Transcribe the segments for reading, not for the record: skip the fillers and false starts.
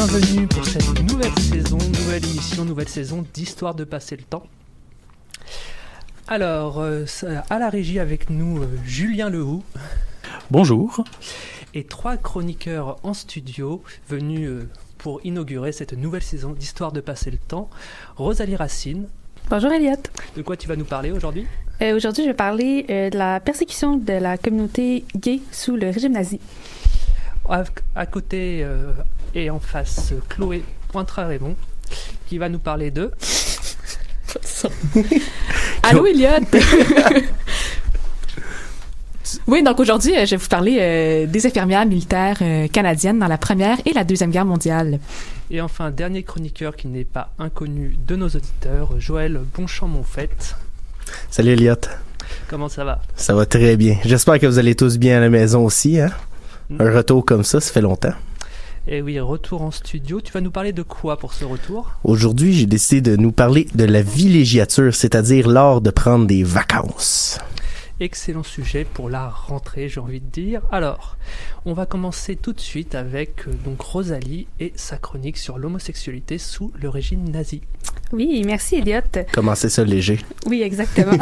bienvenue pour cette nouvelle saison, nouvelle émission, nouvelle saison d'Histoire de passer le temps. Alors, à la régie avec nous, Julien Lehoux. Bonjour. Et 3 chroniqueurs en studio venus pour inaugurer cette nouvelle saison d'Histoire de passer le temps. Rosalie Racine. Bonjour Elliot. De quoi tu vas nous parler aujourd'hui ? Aujourd'hui, je vais parler de la persécution de la communauté gay sous le régime nazi. À côté et en face, Chloé Pointras-Raymond, qui va nous parler de... Allô Elliot. Oui, donc aujourd'hui, je vais vous parler des infirmières militaires canadiennes dans la Première et la Deuxième Guerre mondiale. Et enfin, dernier chroniqueur qui n'est pas inconnu de nos auditeurs, Joël Bonchamp-Monfette. Salut Elliot. Comment ça va? Ça va très bien. J'espère que vous allez tous bien à la maison aussi, hein? Un retour comme ça fait longtemps. Et oui, retour en studio. Tu vas nous parler de quoi pour ce retour? Aujourd'hui, j'ai décidé de nous parler de la villégiature, c'est-à-dire l'art de prendre des vacances. Excellent sujet pour la rentrée, j'ai envie de dire. Alors, on va commencer tout de suite avec donc Rosalie et sa chronique sur l'homosexualité sous le régime nazi. Oui, merci Elliot. Commencez ça léger. Oui, exactement.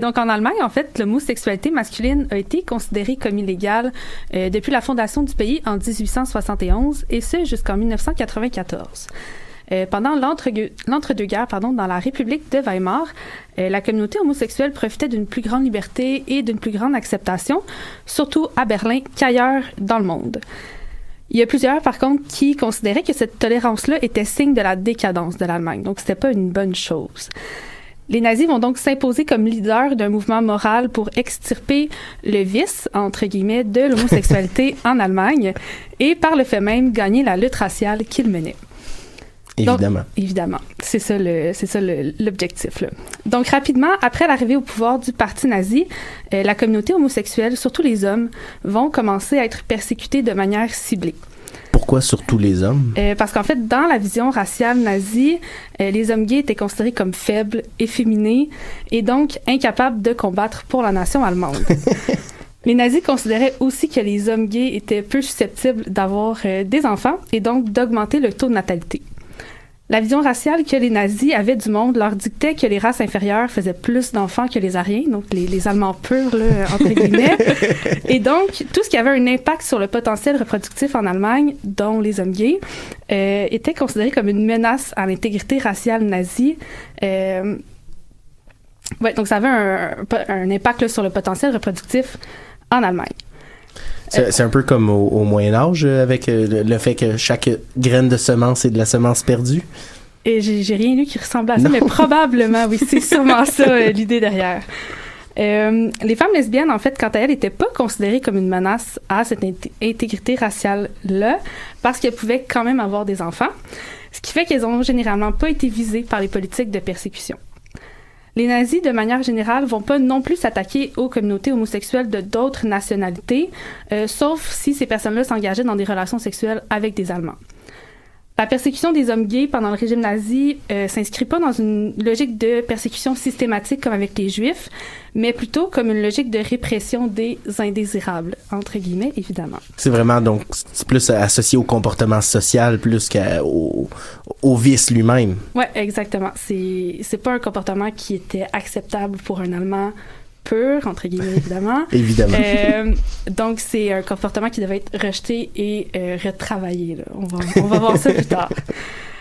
Donc en Allemagne, en fait, l'homosexualité masculine a été considérée comme illégale depuis la fondation du pays en 1871 et ce jusqu'en 1994. Pendant l'entre-deux-guerres, dans la République de Weimar, la communauté homosexuelle profitait d'une plus grande liberté et d'une plus grande acceptation, surtout à Berlin qu'ailleurs dans le monde. Il y a plusieurs, par contre, qui considéraient que cette tolérance-là était signe de la décadence de l'Allemagne, donc c'était pas une bonne chose. Les nazis vont donc s'imposer comme leaders d'un mouvement moral pour extirper le vice, entre guillemets, de l'homosexualité en Allemagne et par le fait même gagner la lutte raciale qu'ils menaient. Évidemment. Donc, évidemment. C'est ça l'objectif, là. Donc, rapidement, après l'arrivée au pouvoir du parti nazi, la communauté homosexuelle, surtout les hommes, vont commencer à être persécutés de manière ciblée. Pourquoi surtout les hommes? Parce qu'en fait, dans la vision raciale nazie, les hommes gays étaient considérés comme faibles, efféminés et donc incapables de combattre pour la nation allemande. Les nazis considéraient aussi que les hommes gays étaient peu susceptibles d'avoir des enfants et donc d'augmenter le taux de natalité. La vision raciale que les nazis avaient du monde leur dictait que les races inférieures faisaient plus d'enfants que les Aryens, donc les Allemands purs, là, entre guillemets. Et donc, tout ce qui avait un impact sur le potentiel reproductif en Allemagne, dont les hommes gays, était considéré comme une menace à l'intégrité raciale nazie. Donc ça avait un impact là, sur le potentiel reproductif en Allemagne. C'est un peu comme au Moyen-Âge, avec le fait que chaque graine de semence est de la semence perdue. Et j'ai rien lu qui ressemble à ça, mais probablement, oui, c'est sûrement ça l'idée derrière. Les femmes lesbiennes, en fait, quant à elles, n'étaient pas considérées comme une menace à cette intégrité raciale-là, parce qu'elles pouvaient quand même avoir des enfants, ce qui fait qu'elles n'ont généralement pas été visées par les politiques de persécution. Les nazis, de manière générale, vont pas non plus s'attaquer aux communautés homosexuelles de d'autres nationalités, sauf si ces personnes-là s'engageaient dans des relations sexuelles avec des Allemands. La persécution des hommes gays pendant le régime nazi s'inscrit pas dans une logique de persécution systématique comme avec les Juifs, mais plutôt comme une logique de répression des indésirables, entre guillemets, évidemment. C'est vraiment, donc, c'est plus associé au comportement social plus qu'au vice lui-même. Ouais, exactement. C'est pas un comportement qui était acceptable pour un Allemand pur, entre guillemets, évidemment. Évidemment. Donc, c'est un comportement qui devait être rejeté et retravaillé, là. On va voir ça plus tard.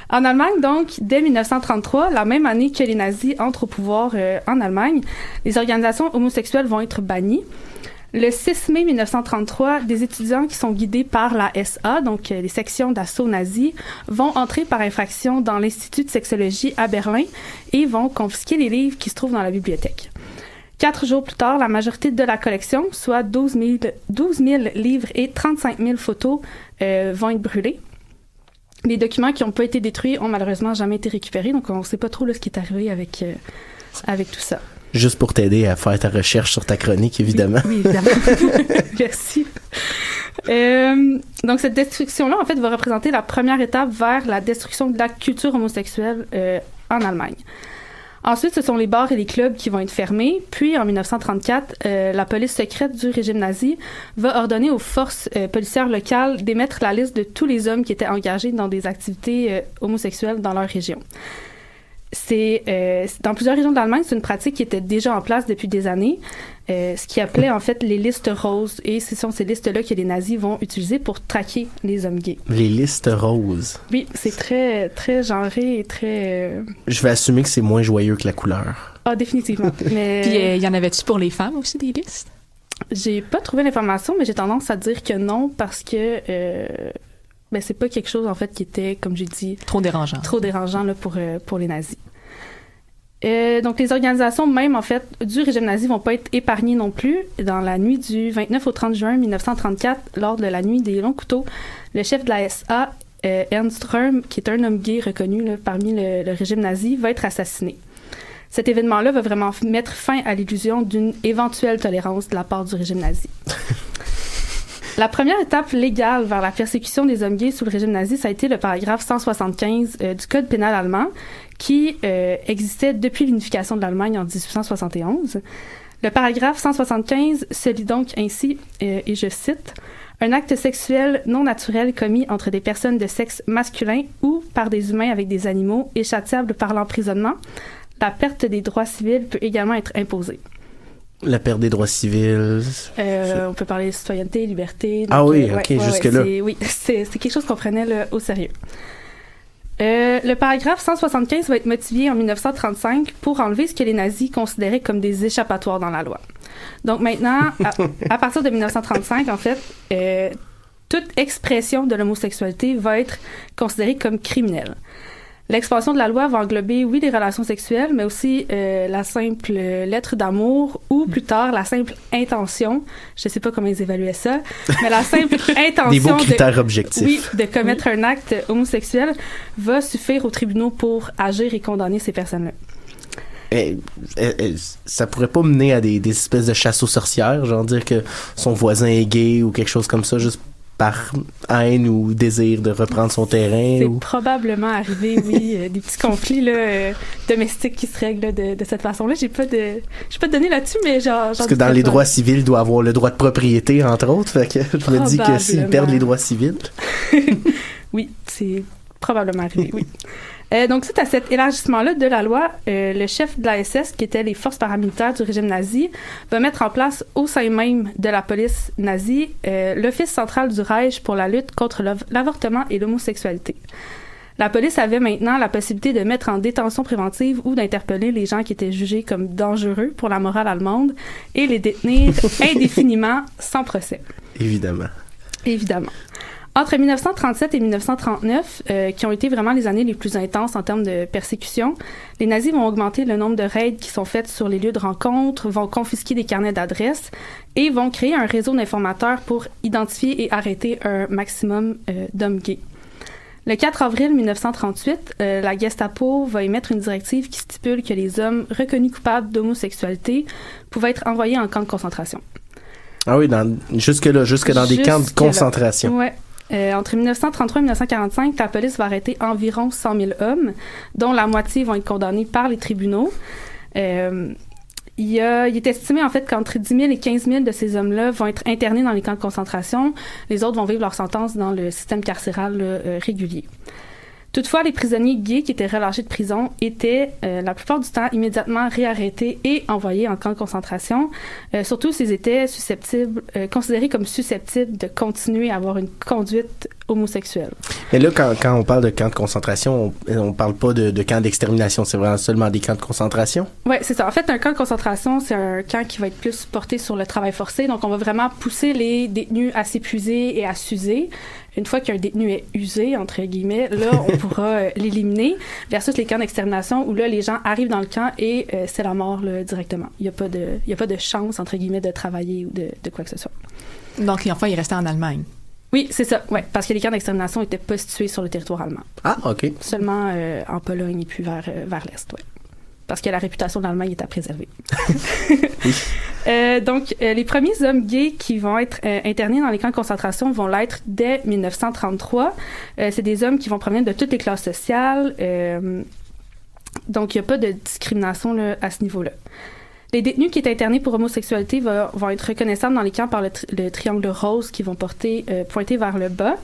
En Allemagne, donc, dès 1933, la même année que les nazis entrent au pouvoir en Allemagne, les organisations homosexuelles vont être bannies. Le 6 mai 1933, des étudiants qui sont guidés par la SA, donc les sections d'assaut nazis, vont entrer par infraction dans l'Institut de sexologie à Berlin et vont confisquer les livres qui se trouvent dans la bibliothèque. 4 jours plus tard, la majorité de la collection, soit 12 000 livres et 35 000 photos, vont être brûlés. Les documents qui n'ont pas été détruits ont malheureusement jamais été récupérés, donc on ne sait pas trop là, ce qui est arrivé avec tout ça. Juste pour t'aider à faire ta recherche sur ta chronique, évidemment. Oui, évidemment. Merci. Donc, cette destruction-là, en fait, va représenter la première étape vers la destruction de la culture homosexuelle en Allemagne. Ensuite, ce sont les bars et les clubs qui vont être fermés. Puis, en 1934, la police secrète du régime nazi va ordonner aux forces policières locales d'émettre la liste de tous les hommes qui étaient engagés dans des activités homosexuelles dans leur région. Dans plusieurs régions d'Allemagne, c'est une pratique qui était déjà en place depuis des années, ce qui appelait en fait les listes roses. Et ce sont ces listes-là que les nazis vont utiliser pour traquer les hommes gays. Les listes roses. Oui, c'est très, très genré et très... Je vais assumer que c'est moins joyeux que la couleur. Ah, définitivement. Mais... Puis, y en avait-tu pour les femmes aussi, des listes? J'ai pas trouvé l'information, mais j'ai tendance à dire que non, parce que... Ben, c'est pas quelque chose, en fait, qui était, comme j'ai dit... Trop dérangeant. Trop dérangeant, là, pour les nazis. Donc, les organisations même, en fait, du régime nazi vont pas être épargnées non plus. Dans la nuit du 29 au 30 juin 1934, lors de la nuit des longs couteaux, le chef de la SA, Ernst Röhm, qui est un homme gay reconnu là, parmi le régime nazi, va être assassiné. Cet événement-là va vraiment mettre fin à l'illusion d'une éventuelle tolérance de la part du régime nazi. La première étape légale vers la persécution des hommes gays sous le régime nazi, ça a été le paragraphe 175 du Code pénal allemand, qui existait depuis l'unification de l'Allemagne en 1871. Le paragraphe 175 se lit donc ainsi, et je cite, « Un acte sexuel non naturel commis entre des personnes de sexe masculin ou par des humains avec des animaux est châtiable par l'emprisonnement. La perte des droits civils peut également être imposée. » La perte des droits civils. On peut parler de citoyenneté, liberté. Donc, ah oui, ok, jusque-là. Oui, c'est quelque chose qu'on prenait là, au sérieux. Le paragraphe 175 va être modifié en 1935 pour enlever ce que les nazis considéraient comme des échappatoires dans la loi. Donc maintenant, à partir de 1935, en fait, toute expression de l'homosexualité va être considérée comme criminelle. L'expansion de la loi va englober, oui, les relations sexuelles, mais aussi la simple lettre d'amour ou, plus tard, la simple intention. Je ne sais pas comment ils évaluaient ça, mais la simple intention des beaux critères objectifs. Oui, de commettre un acte homosexuel va suffire aux tribunaux pour agir et condamner ces personnes-là. Ça pourrait pas mener à des espèces de chasse aux sorcières, genre dire que son voisin est gay ou quelque chose comme ça, juste par haine ou désir de reprendre son terrain? C'est probablement arrivé, oui, des petits conflits là, domestiques qui se règlent là, de cette façon-là. J'ai pas de données là-dessus, mais parce que dans les droits civils, il doit avoir le droit de propriété, entre autres, fait que je me dis que s'ils perdent les droits civils... Oui, c'est probablement arrivé, oui. Donc, suite à cet élargissement-là de la loi, le chef de la SS, qui était les forces paramilitaires du régime nazi, va mettre en place au sein même de la police nazie l'Office central du Reich pour la lutte contre l'avortement et l'homosexualité. La police avait maintenant la possibilité de mettre en détention préventive ou d'interpeller les gens qui étaient jugés comme dangereux pour la morale allemande et les détenir indéfiniment sans procès. Évidemment. Entre 1937 et 1939, qui ont été vraiment les années les plus intenses en termes de persécution, les nazis vont augmenter le nombre de raids qui sont faits sur les lieux de rencontre, vont confisquer des carnets d'adresses et vont créer un réseau d'informateurs pour identifier et arrêter un maximum d'hommes gays. Le 4 avril 1938, la Gestapo va émettre une directive qui stipule que les hommes reconnus coupables d'homosexualité pouvaient être envoyés en camp de concentration. Ah oui, jusque dans des camps de concentration. Ouais. Entre 1933 et 1945, la police va arrêter environ 100 000 hommes, dont la moitié vont être condamnés par les tribunaux. Il est estimé en fait qu'entre 10 000 et 15 000 de ces hommes-là vont être internés dans les camps de concentration. Les autres vont vivre leur sentence dans le système carcéral régulier. Toutefois, les prisonniers gays qui étaient relâchés de prison étaient, la plupart du temps, immédiatement réarrêtés et envoyés en camp de concentration, surtout s'ils étaient considérés comme susceptibles de continuer à avoir une conduite homosexuelle. Mais là, quand on parle de camp de concentration, on parle pas de camp d'extermination, c'est vraiment seulement des camps de concentration? Oui, c'est ça. En fait, un camp de concentration, c'est un camp qui va être plus porté sur le travail forcé, donc on va vraiment pousser les détenus à s'épuiser et à s'user. Une fois qu'un détenu est usé, entre guillemets, là, on pourra l'éliminer, versus les camps d'extermination où là, les gens arrivent dans le camp et c'est la mort là, directement. Il n'y a pas de chance, entre guillemets, de travailler ou de quoi que ce soit. Donc, enfin, il restait en Allemagne. Oui, c'est ça, ouais, parce que les camps d'extermination n'étaient pas situés sur le territoire allemand. Ah, OK. Seulement en Pologne et puis vers l'Est, oui. Parce que la réputation de l'Allemagne est à préserver. Oui. Donc, les premiers hommes gays qui vont être internés dans les camps de concentration vont l'être dès 1933. C'est des hommes qui vont provenir de toutes les classes sociales, Donc, il n'y a pas de discrimination là, à ce niveau-là. Les détenus qui étaient internés pour homosexualité vont être reconnaissables dans les camps par le triangle rose qui vont pointer vers le bas.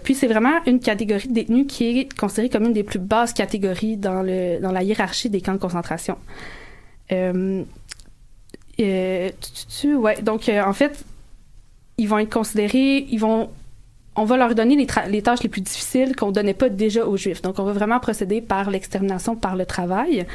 Puis c'est vraiment une catégorie de détenus qui est considérée comme une des plus basses catégories dans la hiérarchie des camps de concentration. Donc en fait, ils vont être considérés, on va leur donner les tâches les plus difficiles qu'on donnait pas déjà aux Juifs. Donc on va vraiment procéder par l'extermination, par le travail.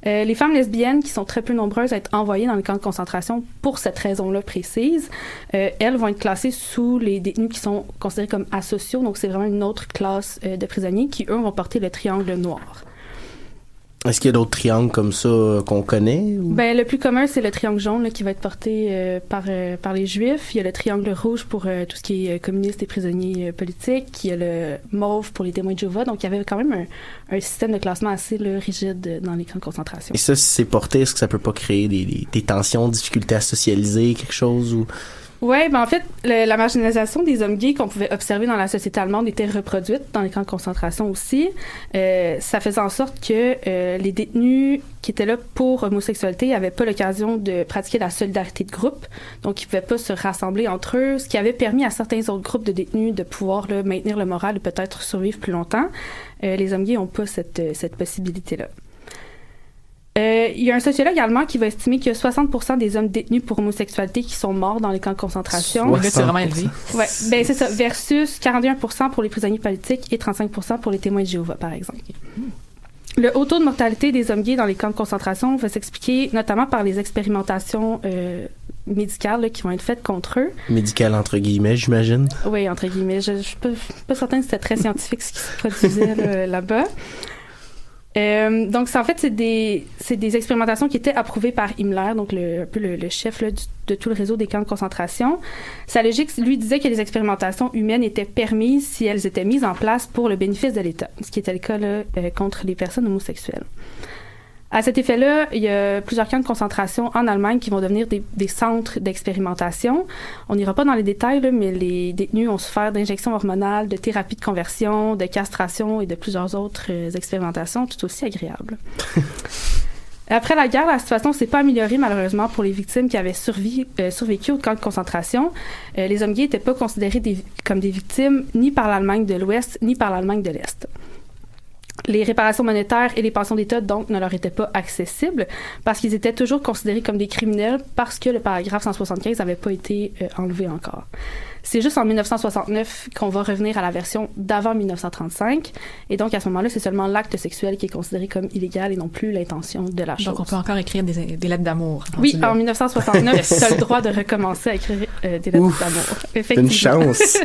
Les femmes lesbiennes, qui sont très peu nombreuses à être envoyées dans les camps de concentration pour cette raison-là précise, elles vont être classées sous les détenus qui sont considérés comme asociaux. Donc, c'est vraiment une autre classe de prisonniers qui, eux, vont porter le triangle noir. Est-ce qu'il y a d'autres triangles comme ça qu'on connaît? Ou? Ben, le plus commun, c'est le triangle jaune là, qui va être porté par les Juifs. Il y a le triangle rouge pour tout ce qui est communistes et prisonniers politiques. Il y a le mauve pour les témoins de Jéhovah. Donc, il y avait quand même un système de classement assez là, rigide dans les camps de concentration. Et ça, si c'est porté, est-ce que ça peut pas créer des tensions, difficultés à socialiser, quelque chose? Ou... Oui, ben en fait, la marginalisation des hommes gays qu'on pouvait observer dans la société allemande était reproduite dans les camps de concentration aussi. Ça faisait en sorte que les détenus qui étaient là pour homosexualité n'avaient pas l'occasion de pratiquer la solidarité de groupe. Donc, ils ne pouvaient pas se rassembler entre eux, ce qui avait permis à certains autres groupes de détenus de pouvoir là, maintenir le moral et peut-être survivre plus longtemps. Les hommes gays n'ont pas cette possibilité-là. Il y a un sociologue allemand qui va estimer qu'il y a 60% des hommes détenus pour homosexualité qui sont morts dans les camps de concentration. Là, c'est vraiment élevé. Ouais, ben c'est ça, versus 41% pour les prisonniers politiques et 35% pour les témoins de Jéhovah, par exemple. Le haut taux de mortalité des hommes gays dans les camps de concentration va s'expliquer notamment par les expérimentations médicales là, qui vont être faites contre eux. Médicales entre guillemets, j'imagine. Oui, entre guillemets. Je suis pas certaine que c'était très scientifique ce qui se produisait là-bas. Donc, en fait, c'est des expérimentations qui étaient approuvées par Himmler, donc un peu le chef là, de tout le réseau des camps de concentration. Sa logique, lui, disait que les expérimentations humaines étaient permises si elles étaient mises en place pour le bénéfice de l'État, ce qui était le cas là, contre les personnes homosexuelles. À cet effet-là, il y a plusieurs camps de concentration en Allemagne qui vont devenir des centres d'expérimentation. On n'ira pas dans les détails, là, mais les détenus ont souffert d'injections hormonales, de thérapies de conversion, de castration et de plusieurs autres expérimentations tout aussi agréables. Après la guerre, la situation s'est pas améliorée malheureusement pour les victimes qui avaient survécu au camp de concentration. Les hommes gays n'étaient pas considérés comme des victimes ni par l'Allemagne de l'Ouest ni par l'Allemagne de l'Est. Les réparations monétaires et les pensions d'État, donc, ne leur étaient pas accessibles parce qu'ils étaient toujours considérés comme des criminels parce que le paragraphe 175 n'avait pas été enlevé encore. C'est juste en 1969 qu'on va revenir à la version d'avant 1935. Et donc, à ce moment-là, c'est seulement l'acte sexuel qui est considéré comme illégal et non plus l'intention de la chose. Donc, on peut encore écrire des lettres d'amour. Oui, en 1969, tu as le droit de recommencer à écrire des lettres d'amour. Effectivement. Une chance.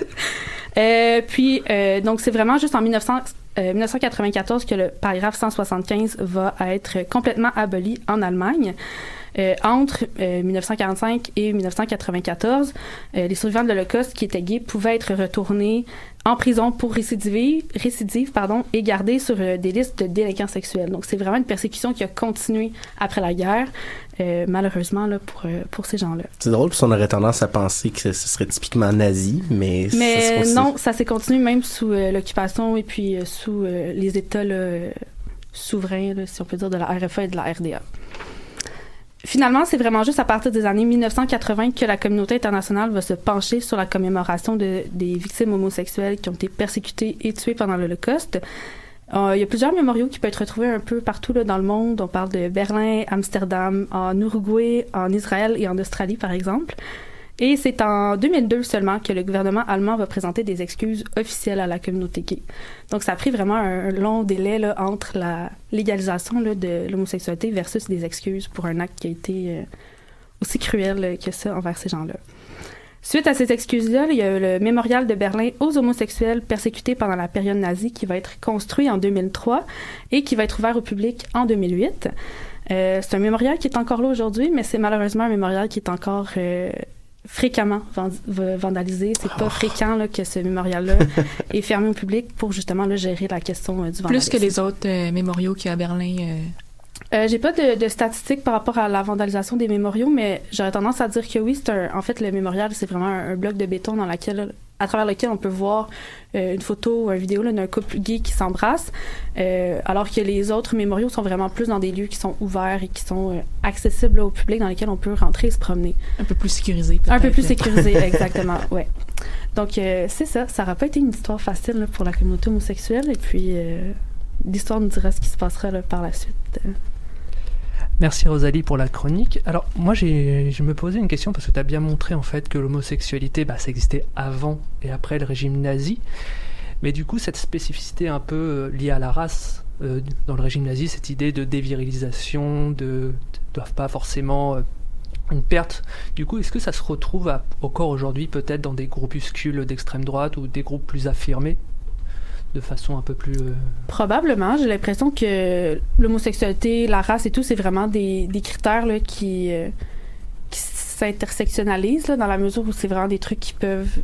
Donc, c'est vraiment juste en 1994 que le paragraphe 175 va être complètement aboli en Allemagne. Entre 1945 et 1994, les survivants de l'Holocauste qui étaient gays pouvaient être retournés en prison pour récidive et gardés sur des listes de délinquants sexuels. Donc, c'est vraiment une persécution qui a continué après la guerre, malheureusement, là, pour ces gens-là. C'est drôle, parce qu'on aurait tendance à penser que ce serait typiquement nazi, mais non, ça s'est continué même sous l'occupation et puis sous les États là, souverains, là, si on peut dire, de la RFA et de la RDA. Finalement, c'est vraiment juste à partir des années 1980 que la communauté internationale va se pencher sur la commémoration des victimes homosexuelles qui ont été persécutées et tuées pendant l'Holocauste. Il y a plusieurs mémoriaux qui peuvent être retrouvés un peu partout là, dans le monde. On parle de Berlin, Amsterdam, en Uruguay, en Israël et en Australie, par exemple. Et c'est en 2002 seulement que le gouvernement allemand va présenter des excuses officielles à la communauté gay. Donc, ça a pris vraiment un long délai là, entre la légalisation là, de l'homosexualité versus des excuses pour un acte qui a été aussi cruel que ça envers ces gens-là. Suite à ces excuses-là, il y a le mémorial de Berlin aux homosexuels persécutés pendant la période nazie qui va être construit en 2003 et qui va être ouvert au public en 2008. C'est un mémorial qui est encore là aujourd'hui, mais c'est malheureusement un mémorial qui est encore fréquemment vandalisé. C'est pas fréquent là, que ce mémorial-là est fermé au public pour justement là, gérer la question du vandalisme. Plus que les autres mémoriaux qu'il y a à Berlin. J'ai pas de statistiques par rapport à la vandalisation des mémoriaux, mais j'aurais tendance à dire que oui, en fait, le mémorial, c'est vraiment un bloc de béton dans lequel à travers lequel on peut voir une photo ou une vidéo là, d'un couple gay qui s'embrasse, alors que les autres mémoriaux sont vraiment plus dans des lieux qui sont ouverts et qui sont accessibles là, au public, dans lesquels on peut rentrer et se promener. Un peu plus sécurisé, peut-être. Un peu plus sécurisé, exactement, ouais. Donc, c'est ça. Ça n'aura pas été une histoire facile là, pour la communauté homosexuelle, et puis l'histoire nous dira ce qui se passera là, par la suite. Merci Rosalie pour la chronique. Alors moi je me posais une question parce que tu as bien montré en fait que l'homosexualité ça existait avant et après le régime nazi, mais du coup cette spécificité un peu liée à la race dans le régime nazi, cette idée de dévirilisation, doivent pas forcément une perte. Du coup, est-ce que ça se retrouve encore aujourd'hui peut-être dans des groupuscules d'extrême droite ou des groupes plus affirmés de façon un peu plus... Probablement. J'ai l'impression que l'homosexualité, la race et tout, c'est vraiment des critères là, qui s'intersectionnalisent là, dans la mesure où c'est vraiment des trucs qui peuvent...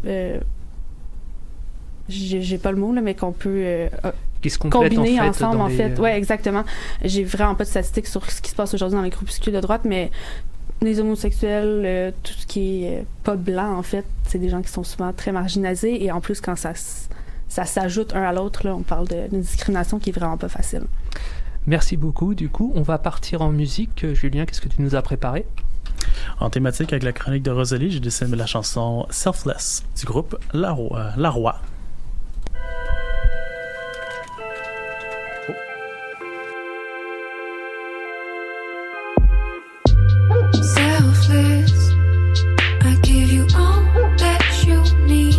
j'ai pas le mot, là, mais qu'on peut... qui se complètent combiner en fait, ensemble, en fait. les... Ouais, exactement. J'ai vraiment pas de statistiques sur ce qui se passe aujourd'hui dans les groupuscules de droite, mais les homosexuels, tout ce qui est pas blanc, en fait, c'est des gens qui sont souvent très marginalisés, et en plus, quand ça s'ajoute un à l'autre, là, on parle d'une discrimination qui est vraiment pas facile. Merci beaucoup. Du coup, on va partir en musique. Julien, qu'est-ce que tu nous as préparé? En thématique avec la chronique de Rosalie, j'ai décidé de mettre la chanson Selfless du groupe La Roi. Selfless, I give you all that you need.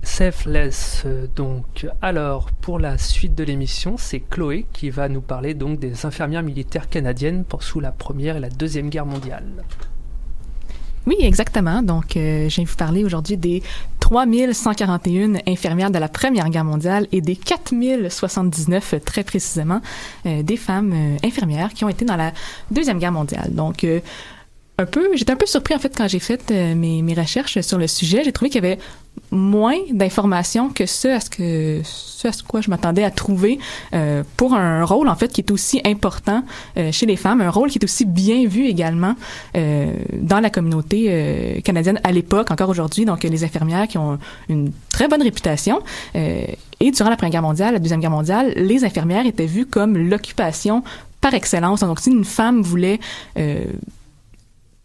Selfless, donc. Alors, pour la suite de l'émission, c'est Chloé qui va nous parler donc des infirmières militaires canadiennes sous la Première et la Deuxième Guerre mondiale. Oui, exactement. Donc, je viens vous parler aujourd'hui des 3141 infirmières de la Première Guerre mondiale et des 4079, très précisément, des femmes infirmières qui ont été dans la Deuxième Guerre mondiale. Donc, j'étais un peu surpris en fait quand j'ai fait mes recherches sur le sujet. J'ai trouvé qu'il y avait moins d'informations que ce à quoi je m'attendais à trouver pour un rôle en fait qui est aussi important chez les femmes, un rôle qui est aussi bien vu également dans la communauté canadienne à l'époque, encore aujourd'hui. Donc les infirmières qui ont une très bonne réputation et durant la Première Guerre mondiale, la Deuxième Guerre mondiale, les infirmières étaient vues comme l'occupation par excellence. Donc si une femme voulait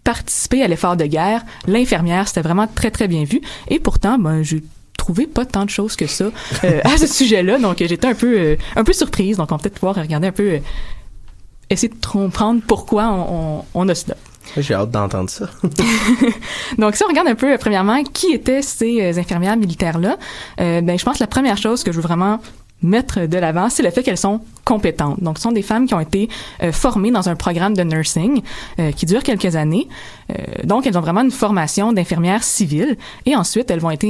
participer à l'effort de guerre, l'infirmière, c'était vraiment très, très bien vu. Et pourtant, j'ai trouvé pas tant de choses que ça à ce sujet-là. Donc, j'étais un peu surprise. Donc, on va peut-être pouvoir regarder un peu, essayer de comprendre pourquoi on a cela. J'ai hâte d'entendre ça. Donc, si on regarde un peu, premièrement, qui étaient ces infirmières militaires-là, je pense que la première chose que je veux vraiment mettre de l'avant, c'est le fait qu'elles sont compétentes. Donc, ce sont des femmes qui ont été formées dans un programme de nursing qui dure quelques années. Donc, elles ont vraiment une formation d'infirmières civiles et ensuite, elles vont être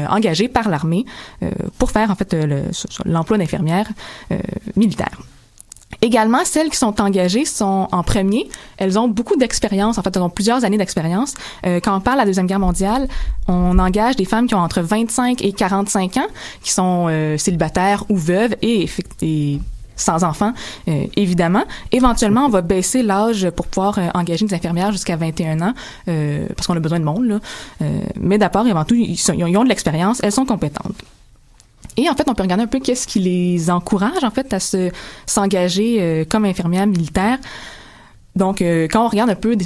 engagées par l'armée pour faire, en fait, l'emploi d'infirmières militaires. Également, celles qui sont engagées sont en premier. Elles ont beaucoup d'expérience. En fait, elles ont plusieurs années d'expérience. Quand on parle de la Deuxième Guerre mondiale, on engage des femmes qui ont entre 25 et 45 ans, qui sont célibataires ou veuves et sans enfants, évidemment. Éventuellement, on va baisser l'âge pour pouvoir engager des infirmières jusqu'à 21 ans, parce qu'on a besoin de monde, là. Mais d'abord et avant tout, ils ont de l'expérience, elles sont compétentes. Et en fait, on peut regarder un peu qu'est-ce qui les encourage, en fait, à s'engager comme infirmière militaire. Donc, quand on regarde un peu,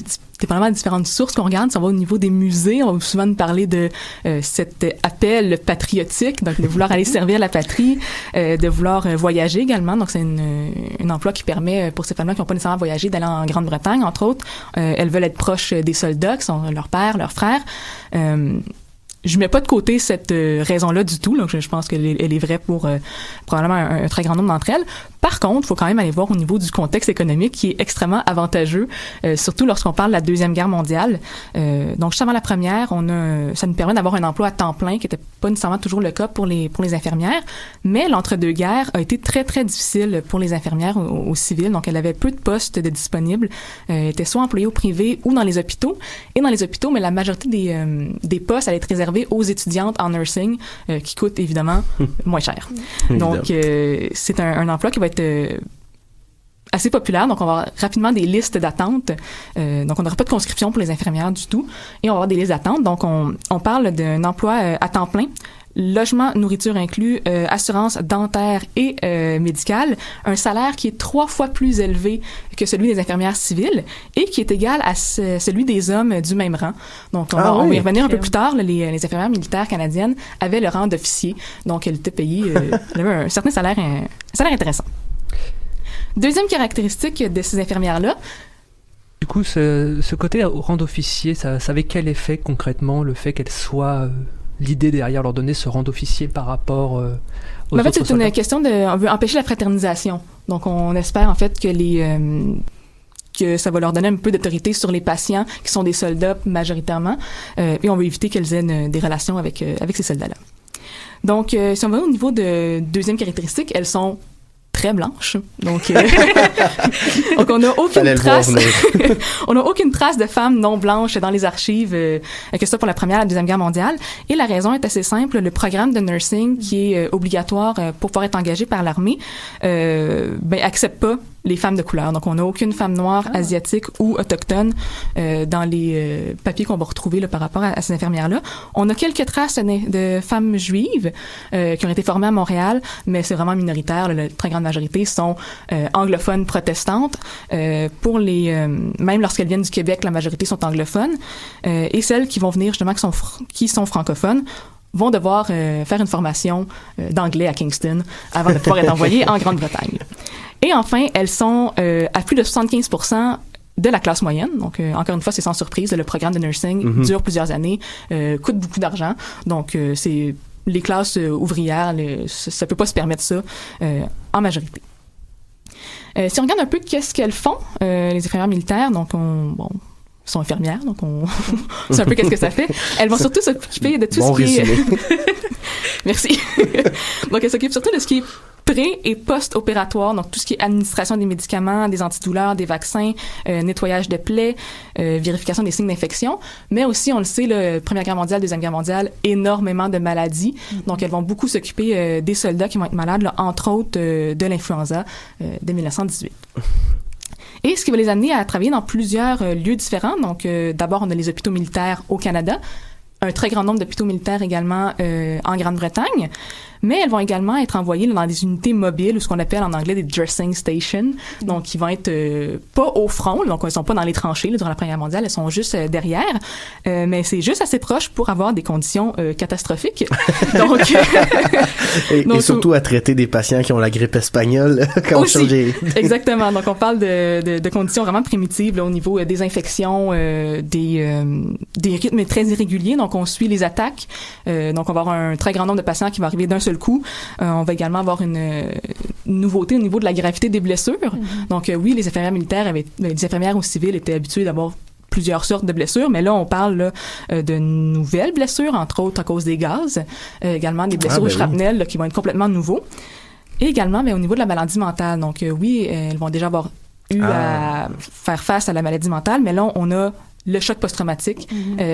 dépendamment des différentes sources qu'on regarde, si on va au niveau des musées, on va souvent nous parler de cet appel patriotique, donc de vouloir aller servir la patrie, de vouloir voyager également. Donc, c'est un emploi qui permet, pour ces femmes-là qui n'ont pas nécessairement voyagé, d'aller en Grande-Bretagne, entre autres. Elles veulent être proches des soldats, qui sont leur père, leur frère. Je mets pas de côté cette raison-là du tout. Donc, je pense qu'elle est vraie pour probablement un très grand nombre d'entre elles. Par contre, il faut quand même aller voir au niveau du contexte économique qui est extrêmement avantageux, surtout lorsqu'on parle de la Deuxième Guerre mondiale. Donc, juste avant la première, ça nous permet d'avoir un emploi à temps plein qui n'était pas nécessairement toujours le cas pour les infirmières. Mais l'entre-deux-guerres a été très, très difficile pour les infirmières aux civils. Donc, elles avaient peu de postes de disponibles. Elles étaient soit employées au privé ou dans les hôpitaux. Et dans les hôpitaux, mais la majorité des postes allaient être réservés aux étudiantes en nursing, qui coûtent évidemment moins cher. Donc, c'est un emploi qui va être assez populaire. Donc, on va avoir rapidement des listes d'attente. Donc, on n'aura pas de conscription pour les infirmières du tout. Et on va avoir des listes d'attente. Donc, on parle d'un emploi à temps plein. Logement, nourriture inclus, assurance dentaire et médicale, un salaire qui est 3 fois plus élevé que celui des infirmières civiles et qui est égal à celui des hommes du même rang. Donc, on va y revenir un peu plus tard. Les infirmières militaires canadiennes avaient le rang d'officier, donc elles étaient payées, elles avaient un certain salaire intéressant. Deuxième caractéristique de ces infirmières-là, du coup, ce côté au rang d'officier, ça avait quel effet concrètement, le fait qu'elles soient... l'idée derrière leur donner ce rang d'officier par rapport aux en fait, autres c'est soldats? une question on veut empêcher la fraternisation. Donc, on espère en fait que ça va leur donner un peu d'autorité sur les patients qui sont des soldats majoritairement, et on veut éviter qu'elles aient des relations avec ces soldats-là. Donc, si on va au niveau de deuxième caractéristique, elles sont très blanches. Donc, donc on n'a aucune trace. On n'a aucune trace de femmes non blanches dans les archives, que ça pour la Première et la Deuxième Guerre mondiale. Et la raison est assez simple. Le programme de nursing qui est obligatoire pour pouvoir être engagé par l'armée, accepte pas les femmes de couleur. Donc, on n'a aucune femme noire, asiatique ou autochtone dans les papiers qu'on va retrouver là, par rapport à ces infirmières-là. On a quelques traces de femmes juives qui ont été formées à Montréal, mais c'est vraiment minoritaire. La très grande majorité sont anglophones protestantes. Pour même lorsqu'elles viennent du Québec, la majorité sont anglophones. Et celles qui vont venir justement qui sont francophones vont devoir faire une formation d'anglais à Kingston avant de pouvoir être envoyées en Grande-Bretagne. Et enfin, elles sont à plus de 75% de la classe moyenne. Donc, encore une fois, c'est sans surprise. Le programme de nursing dure plusieurs années, coûte beaucoup d'argent. Donc, c'est les classes ouvrières, ça peut pas se permettre ça en majorité. Si on regarde un peu qu'est-ce qu'elles font, les infirmières militaires, donc sont infirmières, donc on sait un peu qu'est-ce que ça fait. Elles vont surtout s'occuper de tout ce qui est... Merci. Donc, elles s'occupent surtout de ce qui est pré- et post-opératoire, donc tout ce qui est administration des médicaments, des antidouleurs, des vaccins, nettoyage de plaies, vérification des signes d'infection, mais aussi, on le sait, la Première Guerre mondiale, Deuxième Guerre mondiale, énormément de maladies. Donc, elles vont beaucoup s'occuper des soldats qui vont être malades, là, entre autres de l'influenza de 1918. Et ce qui va les amener à travailler dans plusieurs lieux différents. Donc, d'abord, on a les hôpitaux militaires au Canada, un très grand nombre d'hôpitaux militaires également en Grande-Bretagne, mais elles vont également être envoyées dans des unités mobiles, ou ce qu'on appelle en anglais des dressing stations, donc qui vont être pas au front, donc elles sont pas dans les tranchées là, durant la Première Guerre mondiale, elles sont juste derrière, mais c'est juste assez proche pour avoir des conditions catastrophiques. Donc, et surtout à traiter des patients qui ont la grippe espagnole quand on change les... Exactement, donc on parle de conditions vraiment primitives là, au niveau des infections, des rythmes très irréguliers, donc on suit les attaques, donc on va avoir un très grand nombre de patients qui vont arriver d'un seul coup. On va également avoir une nouveauté au niveau de la gravité des blessures. Mm-hmm. Donc oui, les infirmières militaires les infirmières ou civiles étaient habituées d'avoir plusieurs sortes de blessures, mais là, on parle là, de nouvelles blessures, entre autres à cause des gaz, également des blessures au shrapnel là, qui vont être complètement nouveaux. Et également, mais au niveau de la maladie mentale. Donc oui, elles vont déjà avoir eu à faire face à la maladie mentale, mais là, on a le choc post-traumatique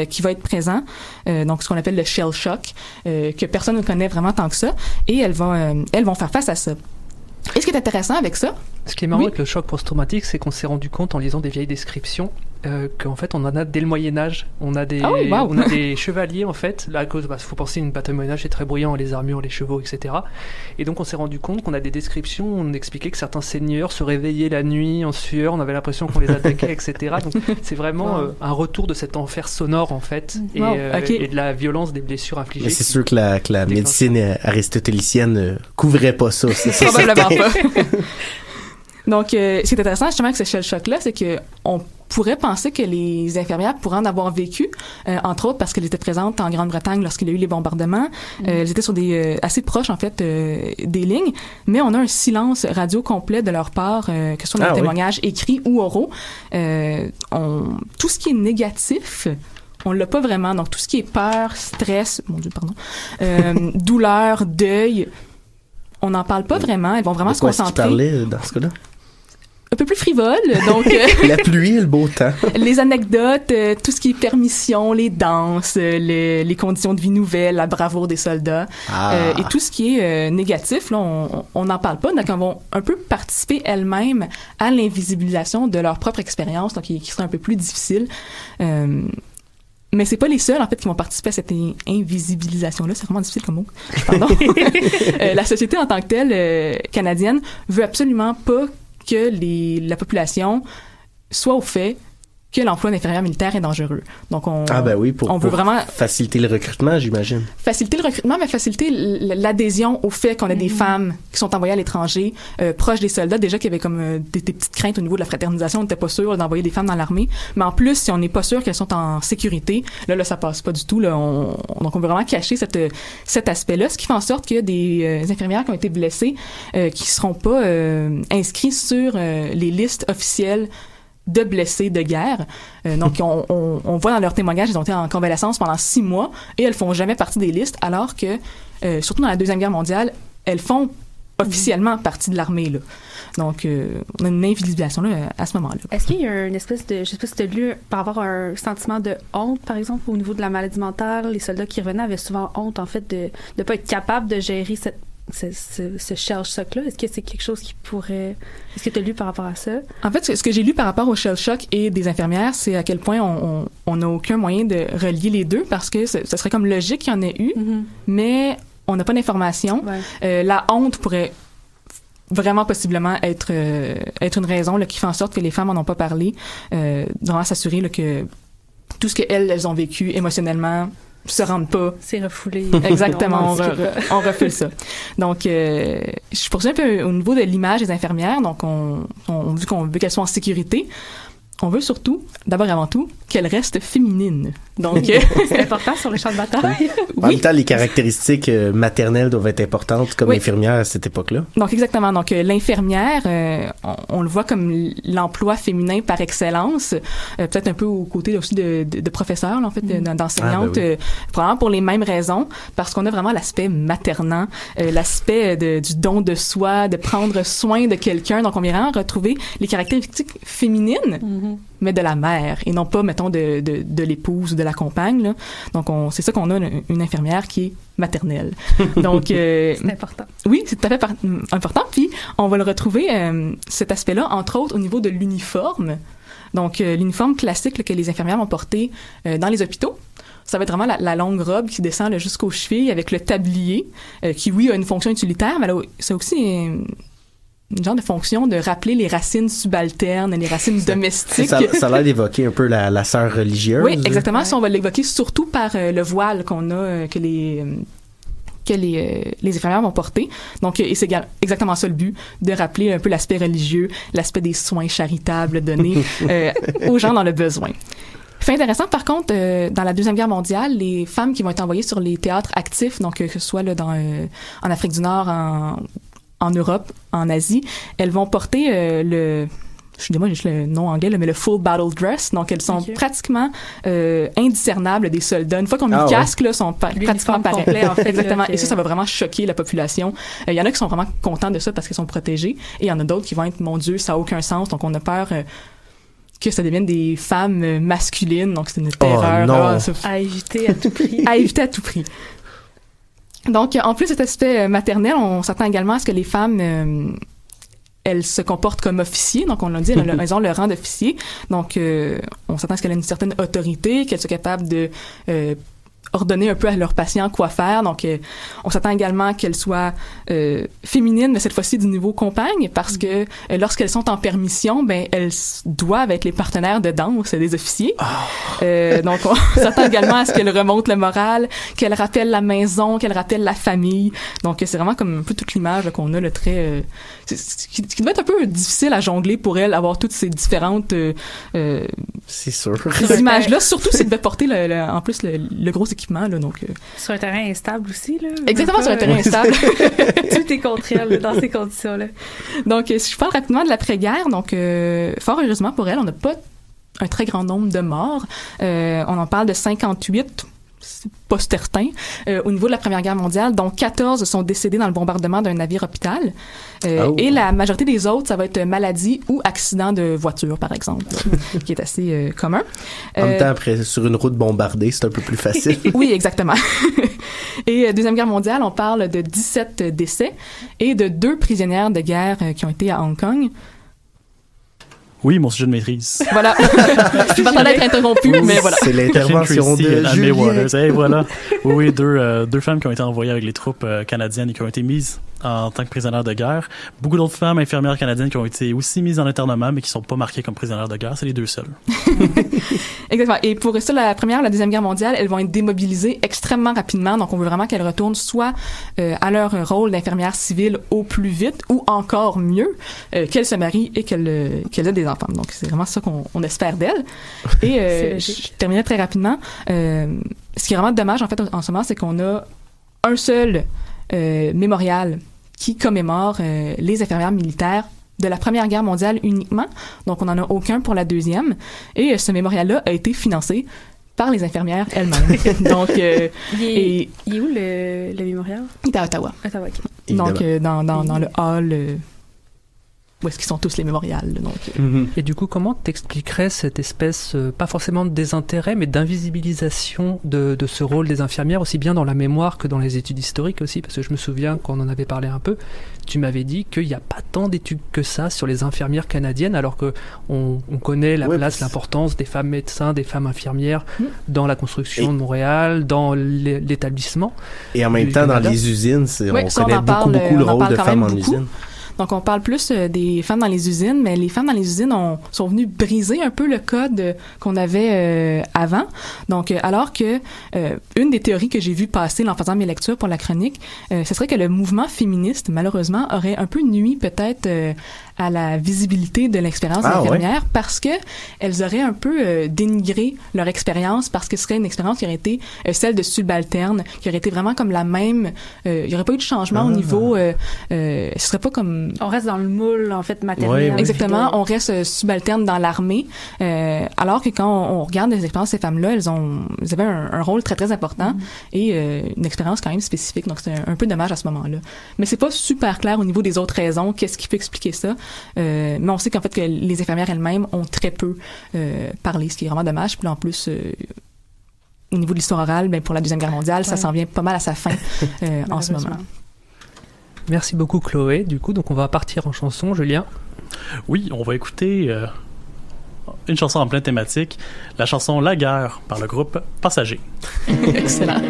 qui va être présent, donc ce qu'on appelle le shell shock, que personne ne connaît vraiment tant que ça, et elles vont faire face à ça. Et ce qui est intéressant avec ça... Ce qui est marrant avec le choc post-traumatique, c'est qu'on s'est rendu compte en lisant des vieilles descriptions qu'en fait on en a dès le Moyen-Âge. On a des, on a des chevaliers en fait, là à cause, faut penser une bataille Moyen-Âge, c'est très bruyant, les armures, les chevaux, etc. Et donc on s'est rendu compte qu'on a des descriptions où on expliquait que certains seigneurs se réveillaient la nuit en sueur, on avait l'impression qu'on les attaquait, etc. Donc c'est vraiment un retour de cet enfer sonore en fait, et de la violence des blessures infligées. Mais c'est sûr que la médecine aristotélicienne couvrait pas ça. C'est probablement pas. Donc, ce qui est intéressant justement avec ce shell shock-là, c'est que on pourrait penser que les infirmières pourraient en avoir vécu, entre autres parce qu'elles étaient présentes en Grande-Bretagne lorsqu'il y a eu les bombardements. Elles étaient sur assez proches en fait des lignes, mais on a un silence radio complet de leur part, que ce soit dans les témoignages écrits ou oraux. Tout ce qui est négatif, on l'a pas vraiment. Donc, tout ce qui est peur, stress, douleur, deuil, on n'en parle pas vraiment. Elles vont vraiment se concentrer. De quoi tu parlais dans ce cas-là? Un peu plus frivole, donc... La pluie et le beau temps. Les anecdotes, tout ce qui est permission, les danses, les conditions de vie nouvelles, la bravoure des soldats, et tout ce qui est négatif, là, on n'en parle pas. Donc, elles vont un peu participer elles-mêmes à l'invisibilisation de leur propre expérience, donc qui serait un peu plus difficile. Mais c'est pas les seuls, en fait, qui vont participer à cette invisibilisation-là. C'est vraiment difficile comme mot. Pardon. La société en tant que telle, canadienne, veut absolument pas que la population soit au fait que l'emploi d'infirmière militaire est dangereux. Donc, on veut vraiment faciliter le recrutement, j'imagine. Faciliter le recrutement, mais faciliter l'adhésion au fait qu'on a des femmes qui sont envoyées à l'étranger, proches des soldats. Déjà qu'il y avait comme des petites craintes au niveau de la fraternisation, on n'était pas sûr d'envoyer des femmes dans l'armée. Mais en plus, si on n'est pas sûr qu'elles sont en sécurité, là, ça passe pas du tout. Là, donc, on veut vraiment cacher cet aspect-là, ce qui fait en sorte qu'il y a des infirmières qui ont été blessées, qui seront pas inscrits sur les listes officielles de blessés de guerre. Donc, on voit dans leurs témoignages, ils ont été en convalescence pendant 6 mois et elles font jamais partie des listes, alors que, surtout dans la Deuxième Guerre mondiale, elles font officiellement partie de l'armée, là. Donc, on a une invisibilisation là, à ce moment-là. Est-ce qu'il y a une espèce de... Je sais pas si tu as lu par rapport à un sentiment de honte, par exemple, au niveau de la maladie mentale. Les soldats qui revenaient avaient souvent honte, en fait, de ne pas être capables de gérer ce shell shock-là. Est-ce que c'est quelque chose qui pourrait... Est-ce que tu as lu par rapport à ça? En fait, ce que j'ai lu par rapport au shell shock et des infirmières, c'est à quel point on n'a aucun moyen de relier les deux, parce que ce serait comme logique qu'il y en ait eu, mais on n'a pas d'informations. Ouais. La honte pourrait vraiment possiblement être une raison là, qui fait en sorte que les femmes n'en ont pas parlé, vraiment s'assurer là, que tout ce qu'elles ont vécu émotionnellement se rendent pas. C'est refoulé. Exactement, on refule ça. Donc, je poursuis un peu au niveau de l'image des infirmières. Donc, vu qu'on veut qu'elles soient en sécurité, on veut surtout, d'abord et avant tout, qu'elle reste féminine. Donc, c'est important sur le champ de bataille. En même temps, les caractéristiques maternelles doivent être importantes comme infirmière à cette époque-là. Donc, exactement. Donc, l'infirmière, on le voit comme l'emploi féminin par excellence, peut-être un peu aux côtés aussi de professeurs, là, en fait, d'enseignantes, probablement pour les mêmes raisons, parce qu'on a vraiment l'aspect maternant, l'aspect du don de soi, de prendre soin de quelqu'un. Donc, on vient vraiment retrouver les caractéristiques féminines, mais de la mère, et non pas, mettons, de l'épouse ou de la compagne, là. Donc, c'est ça qu'on a, une infirmière qui est maternelle. Donc, c'est important. Oui, c'est tout à fait important. Puis, on va le retrouver, cet aspect-là, entre autres, au niveau de l'uniforme. Donc, l'uniforme classique là, que les infirmières vont porter dans les hôpitaux. Ça va être vraiment la longue robe qui descend là, jusqu'aux chevilles avec le tablier, qui, oui, a une fonction utilitaire, mais c'est aussi une genre de fonction de rappeler les racines subalternes, les racines domestiques. Ça a l'air d'évoquer un peu la sœur religieuse. Oui, exactement. Ça, on va l'évoquer surtout par le voile qu'on a, que les infirmières vont porter. Donc, et c'est exactement ça le but, de rappeler un peu l'aspect religieux, l'aspect des soins charitables donnés aux gens dans le besoin. Fait intéressant, par contre, dans la Deuxième Guerre mondiale, les femmes qui vont être envoyées sur les théâtres actifs, donc que ce soit là, en Afrique du Nord, en Europe, en Asie, elles vont porter excusez-moi, j'ai juste le nom anglais, là, mais le full battle dress. Donc, elles sont pratiquement indiscernables des soldats. Une fois qu'on met le casque, là, sont pratiquement pareils. En fait, exactement. Et ça va vraiment choquer la population. Il y en a qui sont vraiment contents de ça parce qu'ils sont protégés. Et il y en a d'autres qui vont être, mon Dieu, ça n'a aucun sens. Donc, on a peur que ça devienne des femmes masculines. Donc, c'est une terreur. Non. À éviter à tout prix. À éviter à tout prix. Donc, en plus de cet aspect maternel, on s'attend également à ce que les femmes, elles se comportent comme officiers. Donc, on l'a dit, elles ont le rang d'officier. Donc, on s'attend à ce qu'elles aient une certaine autorité, qu'elles soient capables de ordonner un peu à leurs patients quoi faire. Donc, on s'attend également qu'elles soient féminines, mais cette fois-ci du niveau compagne, parce que lorsqu'elles sont en permission, ben elles doivent être les partenaires de danse des officiers. Donc, on s'attend également à ce qu'elles remontent le moral, qu'elles rappellent la maison, qu'elles rappellent la famille. Donc, c'est vraiment comme un peu toute l'image là, qu'on a, le très... qui devait être un peu difficile à jongler pour elles, avoir toutes ces différentes... c'est sûr. Ces images-là, surtout s'ils devaient porter en plus le gros équipement, là, donc... Sur un terrain instable aussi, là. Exactement, sur un terrain instable. Tout est contre elle, dans ces conditions-là. Donc, si je parle rapidement de l'après-guerre, donc, fort heureusement pour elle, on n'a pas un très grand nombre de morts. On en parle de 58, c'est pas certain, au niveau de la Première Guerre mondiale, dont 14 sont décédés dans le bombardement d'un navire-hôpital. Et la majorité des autres, ça va être maladie ou accident de voiture, par exemple, qui est assez commun. En même temps, après, sur une route bombardée, c'est un peu plus facile. Oui, exactement. Et Deuxième Guerre mondiale, on parle de 17 décès et de 2 prisonnières de guerre qui ont été à Hong Kong. Oui, mon sujet de maîtrise. Voilà. Je m'attendais à être interrompu, mais voilà. C'est l'intervention de Julien. Waters. Hey, voilà. Oui, deux femmes qui ont été envoyées avec les troupes canadiennes et qui ont été mises en tant que prisonnières de guerre. Beaucoup d'autres femmes infirmières canadiennes qui ont été aussi mises en internement, mais qui sont pas marquées comme prisonnières de guerre. C'est les 2 seules. Exactement. Et pour ça, la Première, la Deuxième Guerre mondiale, elles vont être démobilisées extrêmement rapidement. Donc, on veut vraiment qu'elles retournent soit à leur rôle d'infirmière civile au plus vite, ou encore mieux, qu'elles se marient et qu'elles aient des enfants. Donc, c'est vraiment ça qu'on espère d'elles. Et je terminais très rapidement. Ce qui est vraiment dommage, en fait, en ce moment, c'est qu'on a un seul mémorial qui commémore les infirmières militaires de la Première Guerre mondiale uniquement. Donc, on n'en a aucun pour la Deuxième. Et ce mémorial-là a été financé par les infirmières elles-mêmes. Donc, il est où le mémorial? Il est à Ottawa. Ottawa, OK. Donc, dans le hall... où est-ce qu'ils sont tous les mémorials. Donc, Et du coup, comment t'expliquerais cette espèce, pas forcément de désintérêt, mais d'invisibilisation de ce rôle des infirmières, aussi bien dans la mémoire que dans les études historiques aussi, parce que je me souviens qu'on en avait parlé un peu, tu m'avais dit qu'il n'y a pas tant d'études que ça sur les infirmières canadiennes, alors qu'on connaît la place, l'importance des femmes médecins, des femmes infirmières dans la construction de Montréal, dans l'établissement. Et en même temps, dans les usines, on connaît beaucoup le rôle de femmes en usine. Donc, on parle plus des femmes dans les usines, mais les femmes dans les usines sont venues briser un peu le code qu'on avait avant. Donc, alors que une des théories que j'ai vues passer en faisant mes lectures pour la chronique, ce serait que le mouvement féministe, malheureusement, aurait un peu nui peut-être à la visibilité de l'expérience infirmière parce que elles auraient un peu dénigré leur expérience parce que ce serait une expérience qui aurait été celle de subalterne, qui aurait été vraiment comme la même. Il n'y aurait pas eu de changement au niveau. Ce serait pas comme. On reste dans le moule en fait maternel. Exactement, on reste subalterne dans l'armée, alors que quand on regarde les expériences de ces femmes-là, elles avaient un rôle très très important et une expérience quand même spécifique. Donc c'est un peu dommage à ce moment-là. Mais c'est pas super clair au niveau des autres raisons. Qu'est-ce qui peut expliquer ça? Mais on sait qu'en fait que les infirmières elles-mêmes ont très peu parlé, ce qui est vraiment dommage. Puis là, en plus, au niveau de l'histoire orale, ben pour la Deuxième Guerre mondiale, ça s'en vient pas mal à sa fin en ce moment. Merci beaucoup Chloé. Du coup, donc on va partir en chanson, Julien. Oui, on va écouter une chanson en pleine thématique, la chanson La Guerre par le groupe Passager. Excellent.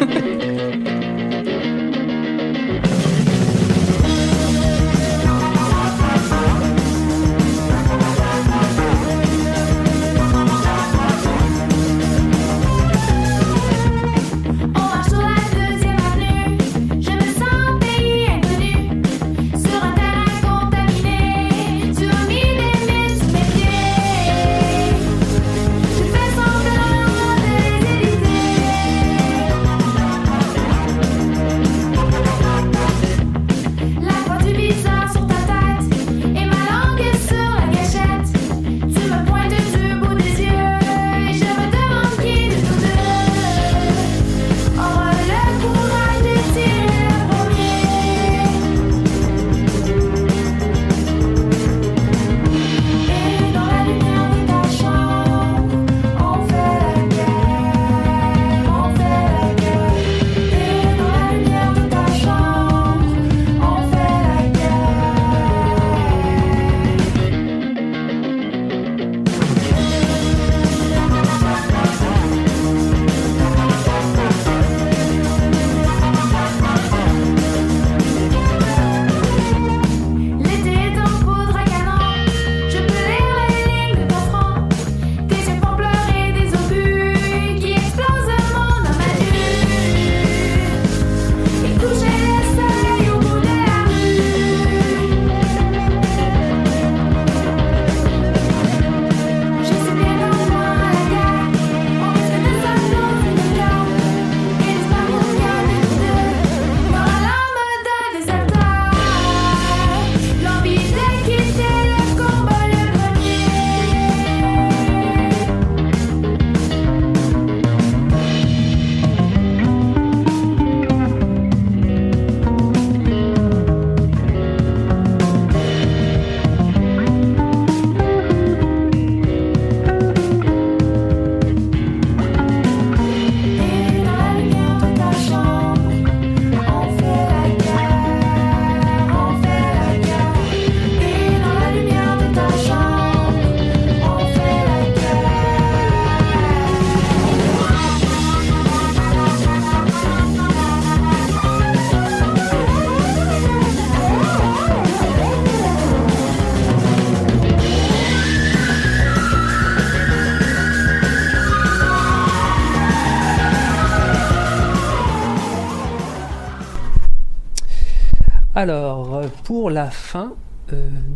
Alors, pour la fin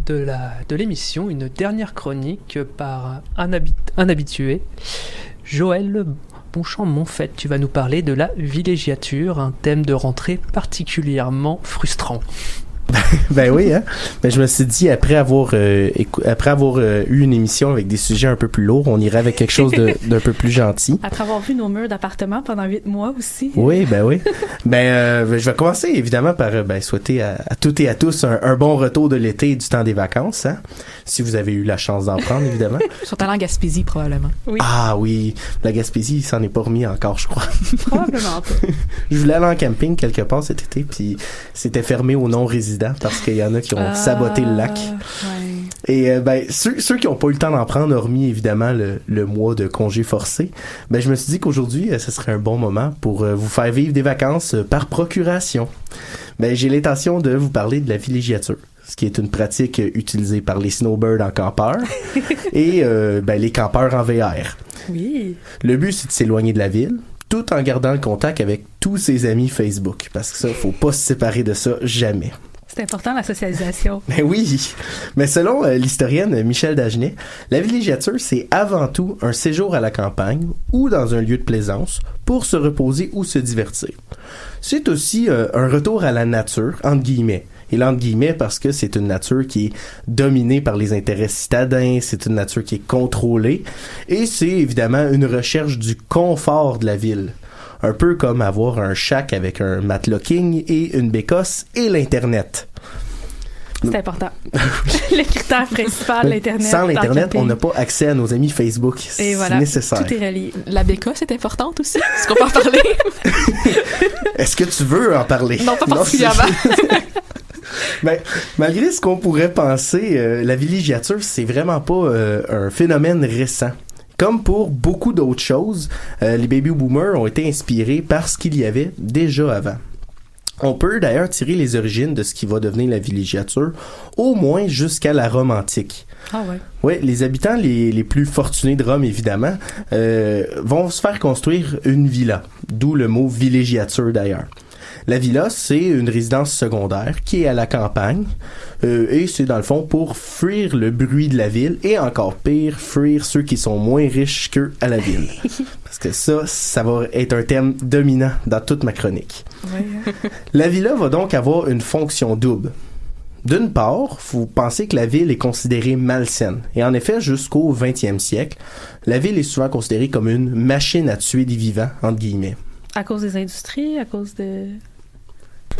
de l'émission, une dernière chronique par un habitué, Joël Bonchamp-Monfette. Tu vas nous parler de la villégiature, un thème de rentrée particulièrement frustrant. Ben oui, hein. Ben je me suis dit après avoir eu une émission avec des sujets un peu plus lourds, on irait avec quelque chose d'un peu plus gentil. Après avoir vu nos murs d'appartement pendant 8 mois aussi. Oui, ben oui. Je vais commencer évidemment par souhaiter à toutes et à tous un bon retour de l'été et du temps des vacances, hein. Si vous avez eu la chance d'en prendre, évidemment. Sont allés en Gaspésie, probablement. Oui. Ah oui, la Gaspésie, il s'en est pas remis encore, je crois. Probablement pas. Je voulais aller en camping quelque part cet été, puis c'était fermé aux non-résidents parce qu'il y en a qui ont saboté le lac. Ouais. Et ceux qui n'ont pas eu le temps d'en prendre, hormis évidemment le mois de congé forcé, je me suis dit qu'aujourd'hui, ce serait un bon moment pour vous faire vivre des vacances par procuration. J'ai l'intention de vous parler de la villégiature, ce qui est une pratique utilisée par les snowbirds en campeur et les campeurs en VR. Oui. Le but, c'est de s'éloigner de la ville, tout en gardant le contact avec tous ses amis Facebook, parce que ça, faut pas se séparer de ça jamais. C'est important, la socialisation. Ben oui, mais selon l'historienne Michel Dagenet, la villégiature, c'est avant tout un séjour à la campagne ou dans un lieu de plaisance pour se reposer ou se divertir. C'est aussi un retour à la nature, entre guillemets. Et là, entre guillemets, parce que c'est une nature qui est dominée par les intérêts citadins, c'est une nature qui est contrôlée, et c'est évidemment une recherche du confort de la ville. Un peu comme avoir un shack avec un matelas king et une bécosse et l'Internet. C'est important. Le critère principal, l'Internet. Sans l'Internet, on n'a pas accès à nos amis Facebook. Et C'est voilà, nécessaire. tout est relié. La bécosse est importante aussi. Est-ce qu'on peut en parler? Est-ce que tu veux en parler? Non, pas particulièrement. Ben, malgré ce qu'on pourrait penser, la villégiature, c'est vraiment pas un phénomène récent. Comme pour beaucoup d'autres choses, les baby boomers ont été inspirés par ce qu'il y avait déjà avant. On peut d'ailleurs tirer les origines de ce qui va devenir la villégiature, au moins jusqu'à la Rome antique. Ah ouais. Oui, les habitants les plus fortunés de Rome, évidemment, vont se faire construire une villa, d'où le mot villégiature d'ailleurs. La villa, c'est une résidence secondaire qui est à la campagne et c'est dans le fond pour fuir le bruit de la ville et encore pire, fuir ceux qui sont moins riches qu'eux à la ville. Parce que ça va être un thème dominant dans toute ma chronique. Ouais. La villa va donc avoir une fonction double. D'une part, vous pensez que la ville est considérée malsaine. Et en effet, jusqu'au 20e siècle, la ville est souvent considérée comme une machine à tuer des vivants, entre guillemets. À cause des industries, à cause de...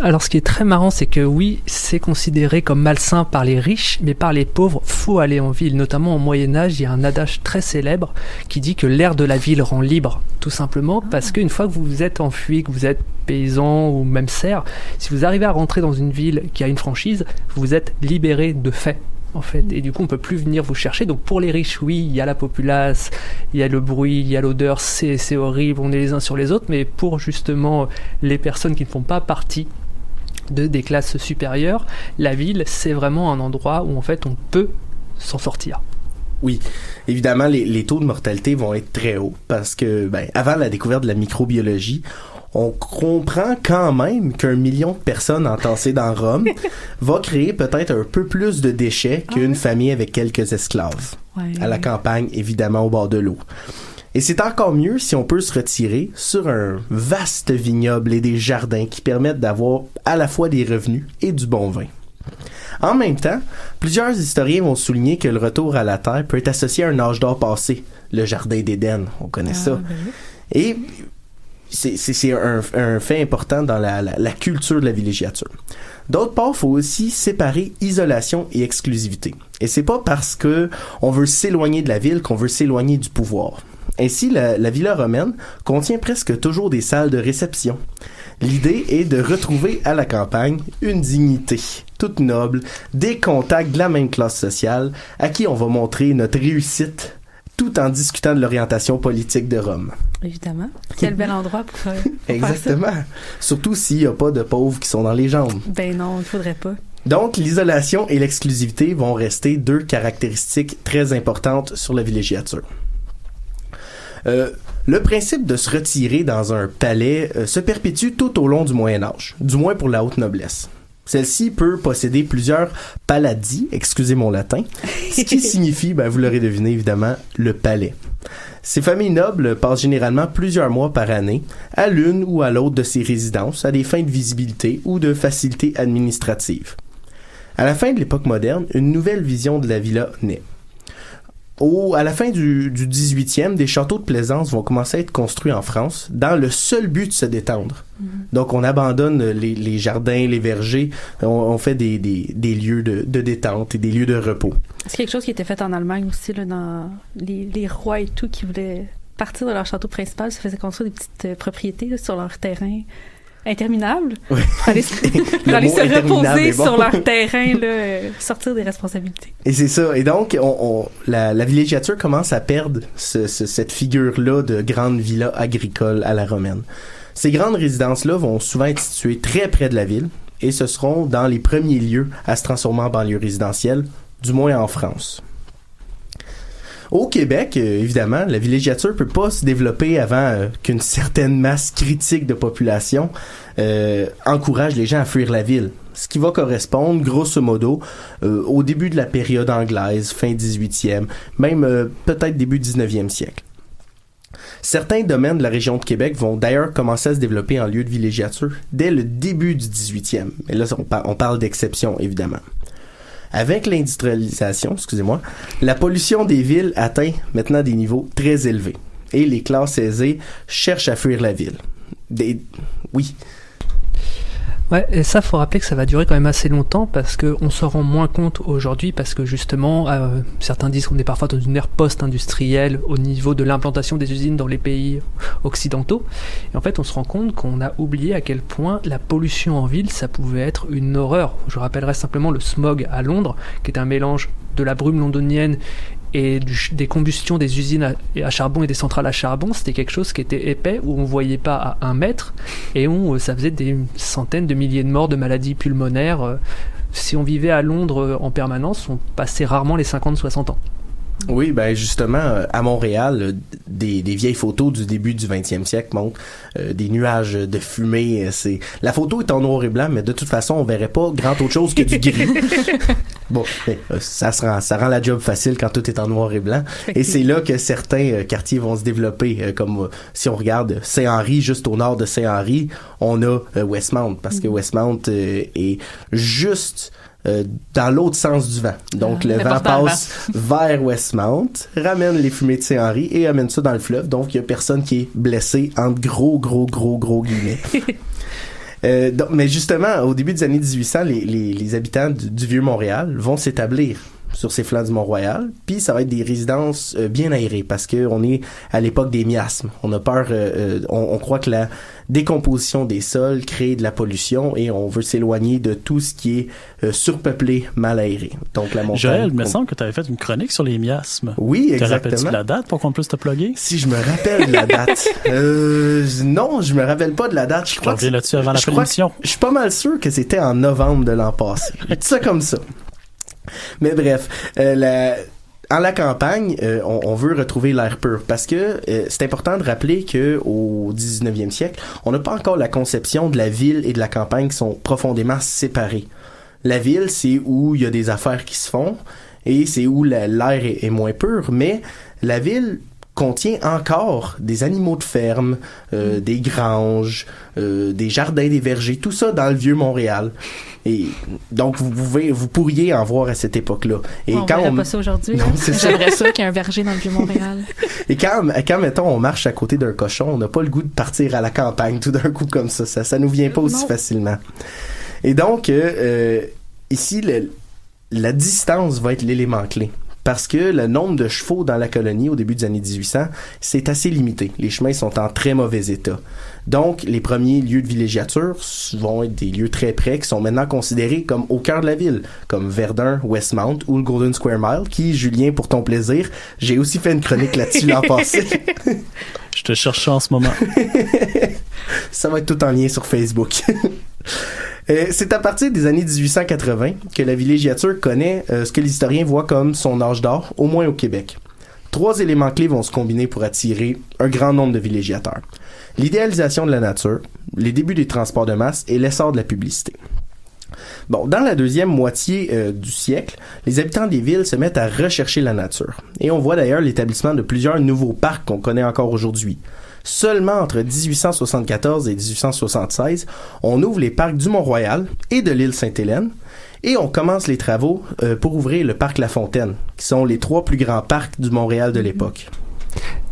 Alors, ce qui est très marrant, c'est que oui, c'est considéré comme malsain par les riches, mais par les pauvres, faut aller en ville. Notamment au Moyen-Âge, il y a un adage très célèbre qui dit que l'air de la ville rend libre, tout simplement, parce qu'une fois que vous vous êtes enfui, que vous êtes paysan ou même serf, si vous arrivez à rentrer dans une ville qui a une franchise, vous êtes libéré de fait. En fait, et du coup on peut plus venir vous chercher. Donc pour les riches, oui, il y a la populace, il y a le bruit, il y a l'odeur, c'est horrible, on est les uns sur les autres, mais pour justement les personnes qui ne font pas partie des classes supérieures, la ville, c'est vraiment un endroit où en fait on peut s'en sortir. Oui, évidemment, les taux de mortalité vont être très hauts parce que, avant la découverte de la microbiologie, on comprend quand même qu'1 million de personnes entassées dans Rome va créer peut-être un peu plus de déchets qu'une famille avec quelques esclaves. Ouais. À la campagne, évidemment, au bord de l'eau. Et c'est encore mieux si on peut se retirer sur un vaste vignoble et des jardins qui permettent d'avoir à la fois des revenus et du bon vin. En même temps, plusieurs historiens vont souligner que le retour à la terre peut être associé à un âge d'or passé, le jardin d'Éden, on connaît ça. Ben oui. Et c'est un fait important dans la culture de la villégiature. D'autre part, il faut aussi séparer isolation et exclusivité. Et c'est pas parce que on veut s'éloigner de la ville qu'on veut s'éloigner du pouvoir. Ainsi, la villa romaine contient presque toujours des salles de réception. L'idée est de retrouver à la campagne une dignité toute noble, des contacts de la même classe sociale à qui on va montrer notre réussite tout en discutant de l'orientation politique de Rome. Évidemment. Quel bel endroit pour faire Exactement. ça. Surtout s'il n'y a pas de pauvres qui sont dans les jambes. Ben non, il ne faudrait pas. Donc, l'isolation et l'exclusivité vont rester deux caractéristiques très importantes sur la villégiature. Le principe de se retirer dans un palais se perpétue tout au long du Moyen-Âge, du moins pour la haute noblesse. Celle-ci peut posséder plusieurs paladis, excusez mon latin, ce qui signifie, vous l'aurez deviné évidemment, le palais. Ces familles nobles passent généralement plusieurs mois par année à l'une ou à l'autre de ces résidences à des fins de visibilité ou de facilité administrative. À la fin de l'époque moderne, une nouvelle vision de la villa naît. À la fin du 18e, des châteaux de plaisance vont commencer à être construits en France dans le seul but de se détendre. Donc, on abandonne les jardins, les vergers, on fait des lieux de détente et des lieux de repos. C'est quelque chose qui était fait en Allemagne aussi, là, dans les rois et tout qui voulaient partir de leur château principal, se faisaient construire des petites propriétés là, sur leur terrain interminable Oui. pour aller se reposer sur leur terrain, là, sortir des responsabilités. Et c'est ça. Et donc, la villégiature commence à perdre cette figure-là de grande villa agricole à la romaine. Ces grandes résidences-là vont souvent être situées très près de la ville et ce seront dans les premiers lieux à se transformer en banlieue résidentielle, du moins en France. Au Québec, évidemment, la villégiature peut pas se développer avant qu'une certaine masse critique de population encourage les gens à fuir la ville. Ce qui va correspondre, grosso modo, au début de la période anglaise, fin 18e, même peut-être début 19e siècle. Certains domaines de la région de Québec vont d'ailleurs commencer à se développer en lieu de villégiature dès le début du 18e. Mais là, on parle d'exception, évidemment. Avec l'industrialisation, la pollution des villes atteint maintenant des niveaux très élevés. Et les classes aisées cherchent à fuir la ville. Oui. Ouais, et ça, faut rappeler que ça va durer quand même assez longtemps parce qu'on s'en rend moins compte aujourd'hui parce que justement, certains disent qu'on est parfois dans une ère post-industrielle au niveau de l'implantation des usines dans les pays occidentaux. Et en fait, on se rend compte qu'on a oublié à quel point la pollution en ville, ça pouvait être une horreur. Je rappellerai simplement le smog à Londres, qui est un mélange de la brume londonienne et des combustions des usines à charbon et des centrales à charbon. C'était quelque chose qui était épais, où on ne voyait pas à 1 mètre, et où ça faisait des centaines de milliers de morts de maladies pulmonaires. Si on vivait à Londres en permanence, on passait rarement les 50-60 ans. Oui, ben justement, à Montréal, des vieilles photos du début du 20e siècle montrent des nuages de fumée. La photo est en noir et blanc, mais de toute façon, on verrait pas grand autre chose que du gris. Bon, mais, ça rend la job facile quand tout est en noir et blanc. Et c'est là que certains quartiers vont se développer, comme si on regarde Saint-Henri, juste au nord de Saint-Henri, on a Westmount, parce que Westmount est juste dans l'autre sens du vent. Donc, le vent passe vers Westmount, ramène les fumées de Saint-Henri et amène ça dans le fleuve. Donc, il y a personne qui est blessé entre gros guillemets. Mais justement, au début des années 1800, les habitants du Vieux-Montréal vont s'établir sur ces flancs du Mont-Royal, puis ça va être des résidences bien aérées parce que on est à l'époque des miasmes. On a peur, on croit que la décomposition des sols crée de la pollution et on veut s'éloigner de tout ce qui est surpeuplé, mal aéré. Donc la montagne. Joël, il me semble que tu avais fait une chronique sur les miasmes. Oui, exactement. Te rappelles-tu de la date pour qu'on puisse te plugger? Si je me rappelle de la date. Non, je me rappelle pas de la date. Je crois que là-dessus avant l'émission. Je suis pas mal sûr que c'était en novembre de l'an passé. Je dis ça comme ça. Mais bref, en la campagne, on veut retrouver l'air pur parce que c'est important de rappeler que au 19e siècle, on n'a pas encore la conception de la ville et de la campagne qui sont profondément séparées. La ville, c'est où il y a des affaires qui se font et c'est où l'air est moins pur, mais la ville contient encore des animaux de ferme, des granges, des jardins, des vergers, tout ça dans le vieux Montréal. Et donc vous pourriez en voir à cette époque-là. Et on verrait pas ça aujourd'hui. Non, c'est ça. J'aimerais ça qu'il y ait un verger dans le vieux Montréal. Et quand mettons on marche à côté d'un cochon, on n'a pas le goût de partir à la campagne tout d'un coup comme ça. Ça nous vient pas aussi facilement. Et donc ici la distance va être l'élément clé. Parce que le nombre de chevaux dans la colonie au début des années 1800, c'est assez limité. Les chemins sont en très mauvais état. Donc, les premiers lieux de villégiature vont être des lieux très près qui sont maintenant considérés comme au cœur de la ville, comme Verdun, Westmount ou le Golden Square Mile, qui, Julien, pour ton plaisir, j'ai aussi fait une chronique là-dessus l'an passé. Je te cherche en ce moment. Ça va être tout en lien sur Facebook. C'est à partir des années 1880 que la villégiature connaît ce que les historiens voient comme son âge d'or, au moins au Québec. 3 éléments clés vont se combiner pour attirer un grand nombre de villégiateurs. L'idéalisation de la nature, les débuts des transports de masse et l'essor de la publicité. Bon, dans la deuxième moitié du siècle, les habitants des villes se mettent à rechercher la nature. Et on voit d'ailleurs l'établissement de plusieurs nouveaux parcs qu'on connaît encore aujourd'hui. Seulement entre 1874 et 1876, on ouvre les parcs du Mont-Royal et de l'île Sainte-Hélène et on commence les travaux pour ouvrir le parc La Fontaine, qui sont les 3 plus grands parcs du Montréal de l'époque.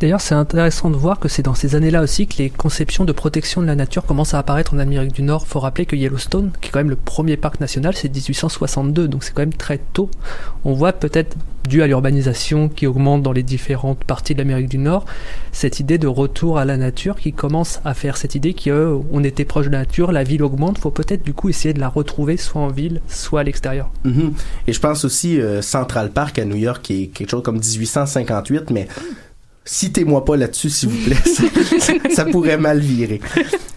D'ailleurs, c'est intéressant de voir que c'est dans ces années-là aussi que les conceptions de protection de la nature commencent à apparaître en Amérique du Nord. Il faut rappeler que Yellowstone, qui est quand même le premier parc national, c'est 1862, donc c'est quand même très tôt. On voit peut-être, dû à l'urbanisation qui augmente dans les différentes parties de l'Amérique du Nord, cette idée de retour à la nature qui commence à faire cette idée qu'on était proche de la nature, la ville augmente, il faut peut-être du coup essayer de la retrouver soit en ville, soit à l'extérieur. Mm-hmm. Et je pense aussi Central Park à New York, qui est quelque chose comme 1858, mais Citez-moi pas là-dessus, s'il vous plaît. Ça pourrait mal virer.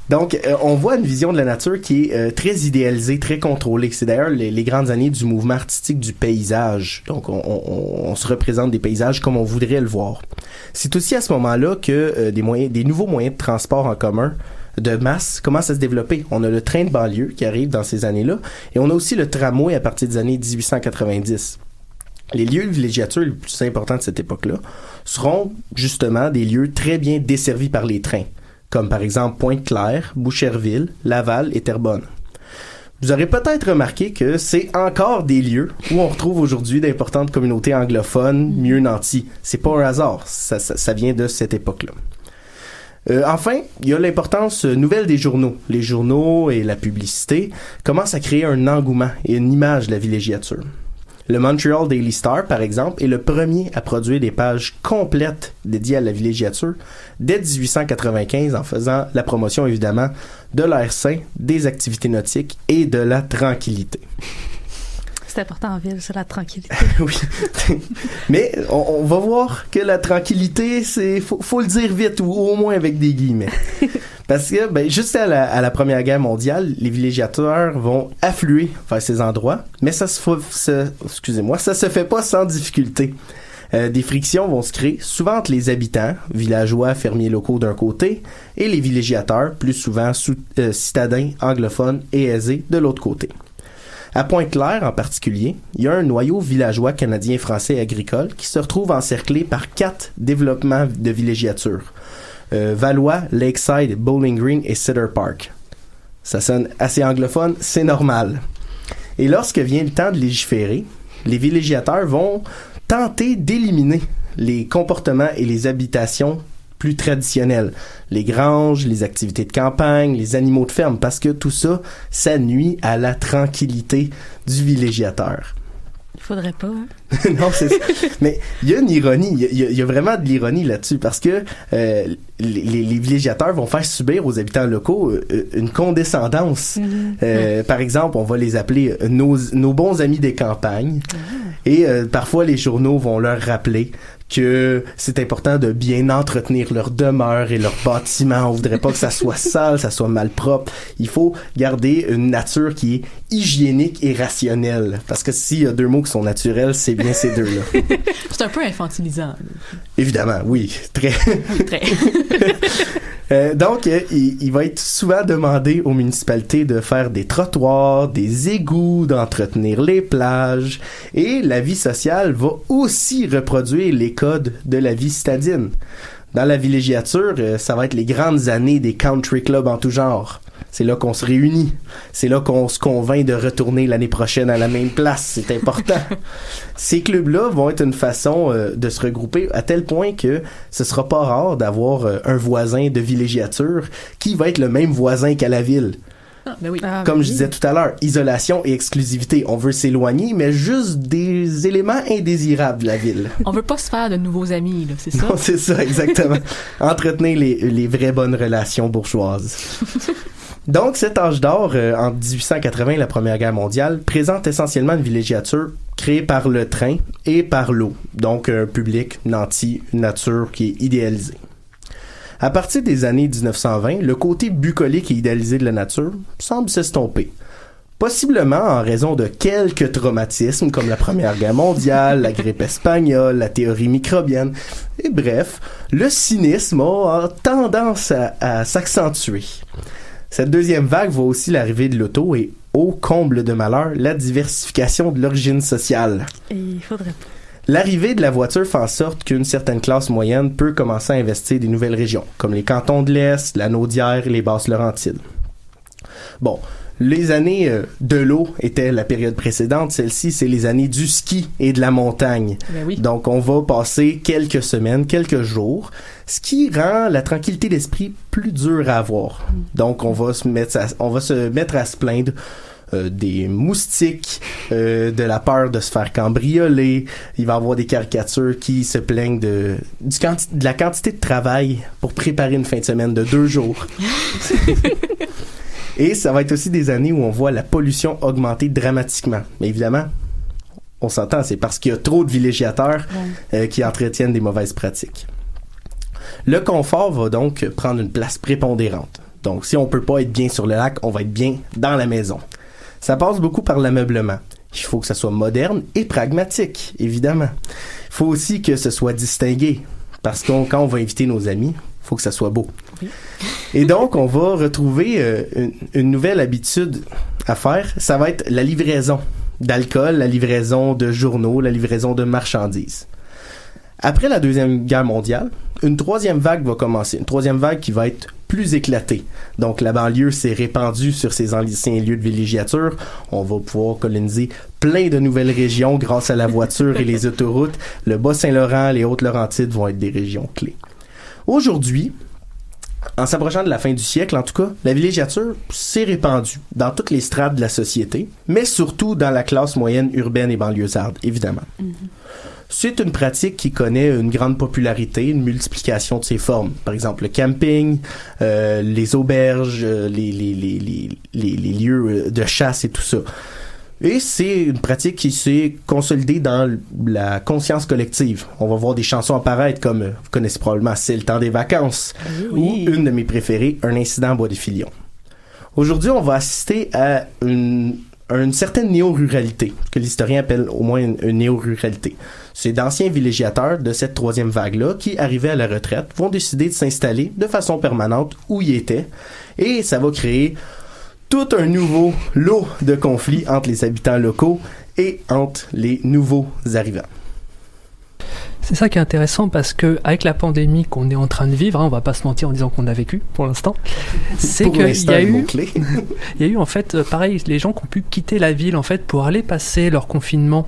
Donc, on voit une vision de la nature qui est très idéalisée, très contrôlée. C'est d'ailleurs les grandes années du mouvement artistique du paysage. Donc, on se représente des paysages comme on voudrait le voir. C'est aussi à ce moment-là que des nouveaux moyens de transport en commun de masse commencent à se développer. On a le train de banlieue qui arrive dans ces années-là, et on a aussi le tramway à partir des années 1890. Les lieux de villégiature les plus importants de cette époque-là seront justement des lieux très bien desservis par les trains, comme par exemple Pointe-Claire, Boucherville, Laval et Terrebonne. Vous aurez peut-être remarqué que c'est encore des lieux où on retrouve aujourd'hui d'importantes communautés anglophones mieux nanties. C'est pas un hasard, ça vient de cette époque-là. Enfin, il y a l'importance nouvelle des journaux. Les journaux et la publicité commencent à créer un engouement et une image de la villégiature. Le Montreal Daily Star, par exemple, est le premier à produire des pages complètes dédiées à la villégiature dès 1895 en faisant la promotion, évidemment, de l'air sain, des activités nautiques et de la tranquillité. C'est important en ville, c'est la tranquillité. Oui. Mais on va voir que la tranquillité, faut le dire vite, ou au moins avec des guillemets. Parce que, juste à la Première Guerre mondiale, les villégiateurs vont affluer vers ces endroits, mais ça se fait pas sans difficulté. Des frictions vont se créer, souvent entre les habitants, villageois, fermiers locaux d'un côté, et les villégiateurs, plus souvent citadins, anglophones et aisés, de l'autre côté. À Pointe-Claire, en particulier, il y a un noyau villageois canadien, français et agricole qui se retrouve encerclé par 4 développements de villégiature. Valois, Lakeside, Bowling Green et Cedar Park. Ça sonne assez anglophone, c'est normal. Et lorsque vient le temps de légiférer, les villégiateurs vont tenter d'éliminer les comportements et les habitations plus traditionnels. Les granges, les activités de campagne, les animaux de ferme, parce que tout ça, ça nuit à la tranquillité du villégiateur. Il faudrait pas, hein? Non, c'est ça. Mais il y a une ironie, il y a vraiment de l'ironie là-dessus, parce que les villégiateurs vont faire subir aux habitants locaux une condescendance. Par exemple, on va les appeler nos bons amis des campagnes, et parfois les journaux vont leur rappeler que c'est important de bien entretenir leur demeure et leur bâtiment. On voudrait pas que ça soit sale, ça soit malpropre. Il faut garder une nature qui est hygiénique et rationnelle. Parce que s'il y a 2 mots qui sont naturels, c'est bien ces 2-là. C'est un peu infantilisant. Évidemment, oui. Très. Très. Donc, il va être souvent demandé aux municipalités de faire des trottoirs, des égouts, d'entretenir les plages. Et la vie sociale va aussi reproduire les codes de la vie citadine. Dans la villégiature, ça va être les grandes années des country clubs en tout genre. C'est là qu'on se réunit. C'est là qu'on se convainc de retourner l'année prochaine à la même place. C'est important. Ces clubs-là vont être une façon de se regrouper à tel point que ce sera pas rare d'avoir un voisin de villégiature qui va être le même voisin qu'à la ville. Ah, ben oui. Comme je disais tout à l'heure, isolation et exclusivité. On veut s'éloigner, mais juste des éléments indésirables de la ville. On veut pas se faire de nouveaux amis, là, c'est ça? Non, c'est ça, exactement. Entretenir les vraies bonnes relations bourgeoises. Donc, cet âge d'or, entre 1880 et la Première Guerre mondiale, présente essentiellement une villégiature créée par le train et par l'eau. Donc, un public nanti, une nature qui est idéalisée. À partir des années 1920, le côté bucolique et idéalisé de la nature semble s'estomper. Possiblement en raison de quelques traumatismes comme la Première Guerre mondiale, la grippe espagnole, la théorie microbienne. Et bref, le cynisme a tendance à s'accentuer. Cette deuxième vague voit aussi l'arrivée de l'auto et, au comble de malheur, la diversification de l'origine sociale. Et il faudrait pas. L'arrivée de la voiture fait en sorte qu'une certaine classe moyenne peut commencer à investir des nouvelles régions, comme les cantons de l'Est, la Naudière et les Basses-Laurentides. Bon, les années de l'eau étaient la période précédente. Celle-ci, c'est les années du ski et de la montagne. Ben oui. Donc, on va passer quelques semaines, quelques jours, ce qui rend la tranquillité d'esprit plus dure à avoir. Donc, on va se mettre à se plaindre des moustiques, de la peur de se faire cambrioler. Il va y avoir des caricatures qui se plaignent de la quantité de travail pour préparer une fin de semaine de 2 jours. Et ça va être aussi des années où on voit la pollution augmenter dramatiquement. Mais évidemment, on s'entend, c'est parce qu'il y a trop de villégiateurs qui entretiennent des mauvaises pratiques. Le confort va donc prendre une place prépondérante. Donc, si on peut pas être bien sur le lac, on va être bien dans la maison. Ça passe beaucoup par l'ameublement. Il faut que ça soit moderne et pragmatique, évidemment. Il faut aussi que ce soit distingué, parce que quand on va inviter nos amis, il faut que ça soit beau. Oui. Et donc, on va retrouver une nouvelle habitude à faire. Ça va être la livraison d'alcool, la livraison de journaux, la livraison de marchandises. Après la Deuxième Guerre mondiale, une troisième vague va commencer. Une troisième vague qui va être plus éclatée. Donc, la banlieue s'est répandue sur ces anciens lieux de villégiature. On va pouvoir coloniser plein de nouvelles régions grâce à la voiture et les autoroutes. Le Bas-Saint-Laurent, les Hautes-Laurentides vont être des régions clés. Aujourd'hui, en s'approchant de la fin du siècle, en tout cas, la villégiature s'est répandue dans toutes les strates de la société, mais surtout dans la classe moyenne urbaine et banlieusarde, évidemment. Mm-hmm. C'est une pratique qui connaît une grande popularité, une multiplication de ses formes. Par exemple, le camping, les auberges, les lieux de chasse et tout ça. Et c'est une pratique qui s'est consolidée dans la conscience collective. On va voir des chansons apparaître comme, vous connaissez probablement C'est le temps des vacances, oui. Ou une de mes préférées, Un incident à Bois-des-Filions. Aujourd'hui, on va assister à une certaine néo-ruralité, que l'historien appelle au moins une néo-ruralité. C'est d'anciens villégiateurs de cette troisième vague-là qui, arrivés à la retraite, vont décider de s'installer de façon permanente où ils étaient. Et ça va créer tout un nouveau lot de conflits entre les habitants locaux et entre les nouveaux arrivants. C'est ça qui est intéressant parce que avec la pandémie qu'on est en train de vivre, on va pas se mentir en disant qu'on a vécu pour l'instant, c'est qu'il y a eu en fait pareil les gens qui ont pu quitter la ville en fait pour aller passer leur confinement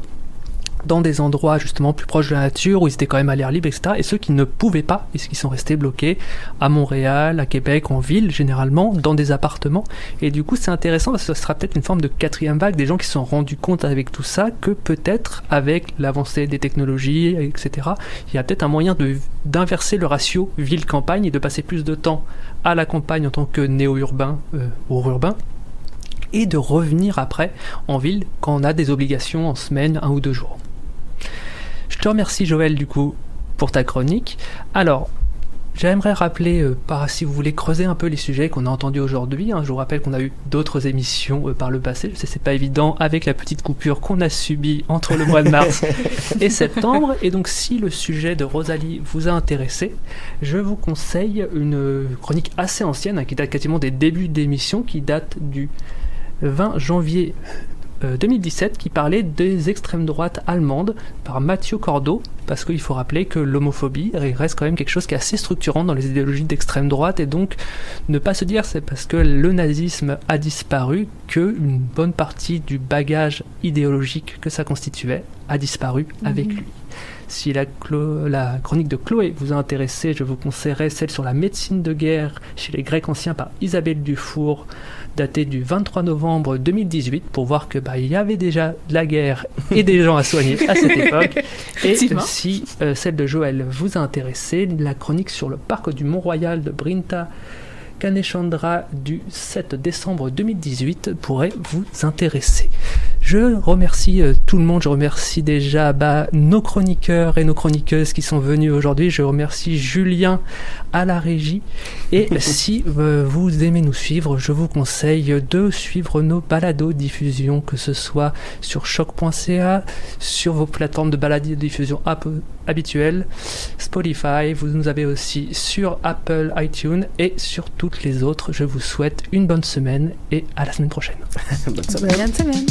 dans des endroits justement plus proches de la nature où ils étaient quand même à l'air libre, etc. Et ceux qui ne pouvaient pas, et ceux qui sont restés bloqués à Montréal, à Québec, en ville généralement, dans des appartements. Et du coup c'est intéressant parce que ce sera peut-être une forme de quatrième vague, des gens qui se sont rendus compte avec tout ça que peut-être avec l'avancée des technologies, etc., il y a peut-être un moyen d'inverser le ratio ville-campagne et de passer plus de temps à la campagne en tant que néo-urbain ou urbain, et de revenir après en ville quand on a des obligations en semaine, 1 ou 2 jours. Je te remercie Joël du coup pour ta chronique. Alors, j'aimerais rappeler, si vous voulez creuser un peu les sujets qu'on a entendus aujourd'hui, je vous rappelle qu'on a eu d'autres émissions par le passé, je sais c'est pas évident avec la petite coupure qu'on a subie entre le mois de mars et septembre, et donc si le sujet de Rosalie vous a intéressé, je vous conseille une chronique assez ancienne, qui date quasiment des débuts d'émission, qui date du 20 janvier 2017, qui parlait des extrêmes droites allemandes par Mathieu Cordeau, parce qu'il faut rappeler que l'homophobie reste quand même quelque chose qui est assez structurant dans les idéologies d'extrême droite, et donc ne pas se dire c'est parce que le nazisme a disparu qu'une bonne partie du bagage idéologique que ça constituait a disparu avec lui. Si la chronique de Chloé vous a intéressé, je vous conseillerais celle sur la médecine de guerre chez les Grecs anciens par Isabelle Dufour, datée du 23 novembre 2018, pour voir que il y avait déjà de la guerre et des gens à soigner à cette époque. Et si celle de Joël vous a intéressé, la chronique sur le parc du Mont-Royal de Brinta Kanechandra du 7 décembre 2018 pourrait vous intéresser. Je remercie tout le monde, je remercie déjà nos chroniqueurs et nos chroniqueuses qui sont venus aujourd'hui, je remercie Julien à la régie, et si vous aimez nous suivre, je vous conseille de suivre nos balados-diffusions, que ce soit sur choc.ca, sur vos plateformes de balado-diffusion habituelles, Spotify, vous nous avez aussi sur Apple iTunes et sur toutes les autres. Je vous souhaite une bonne semaine et à la semaine prochaine. Bonne semaine. Bonne semaine.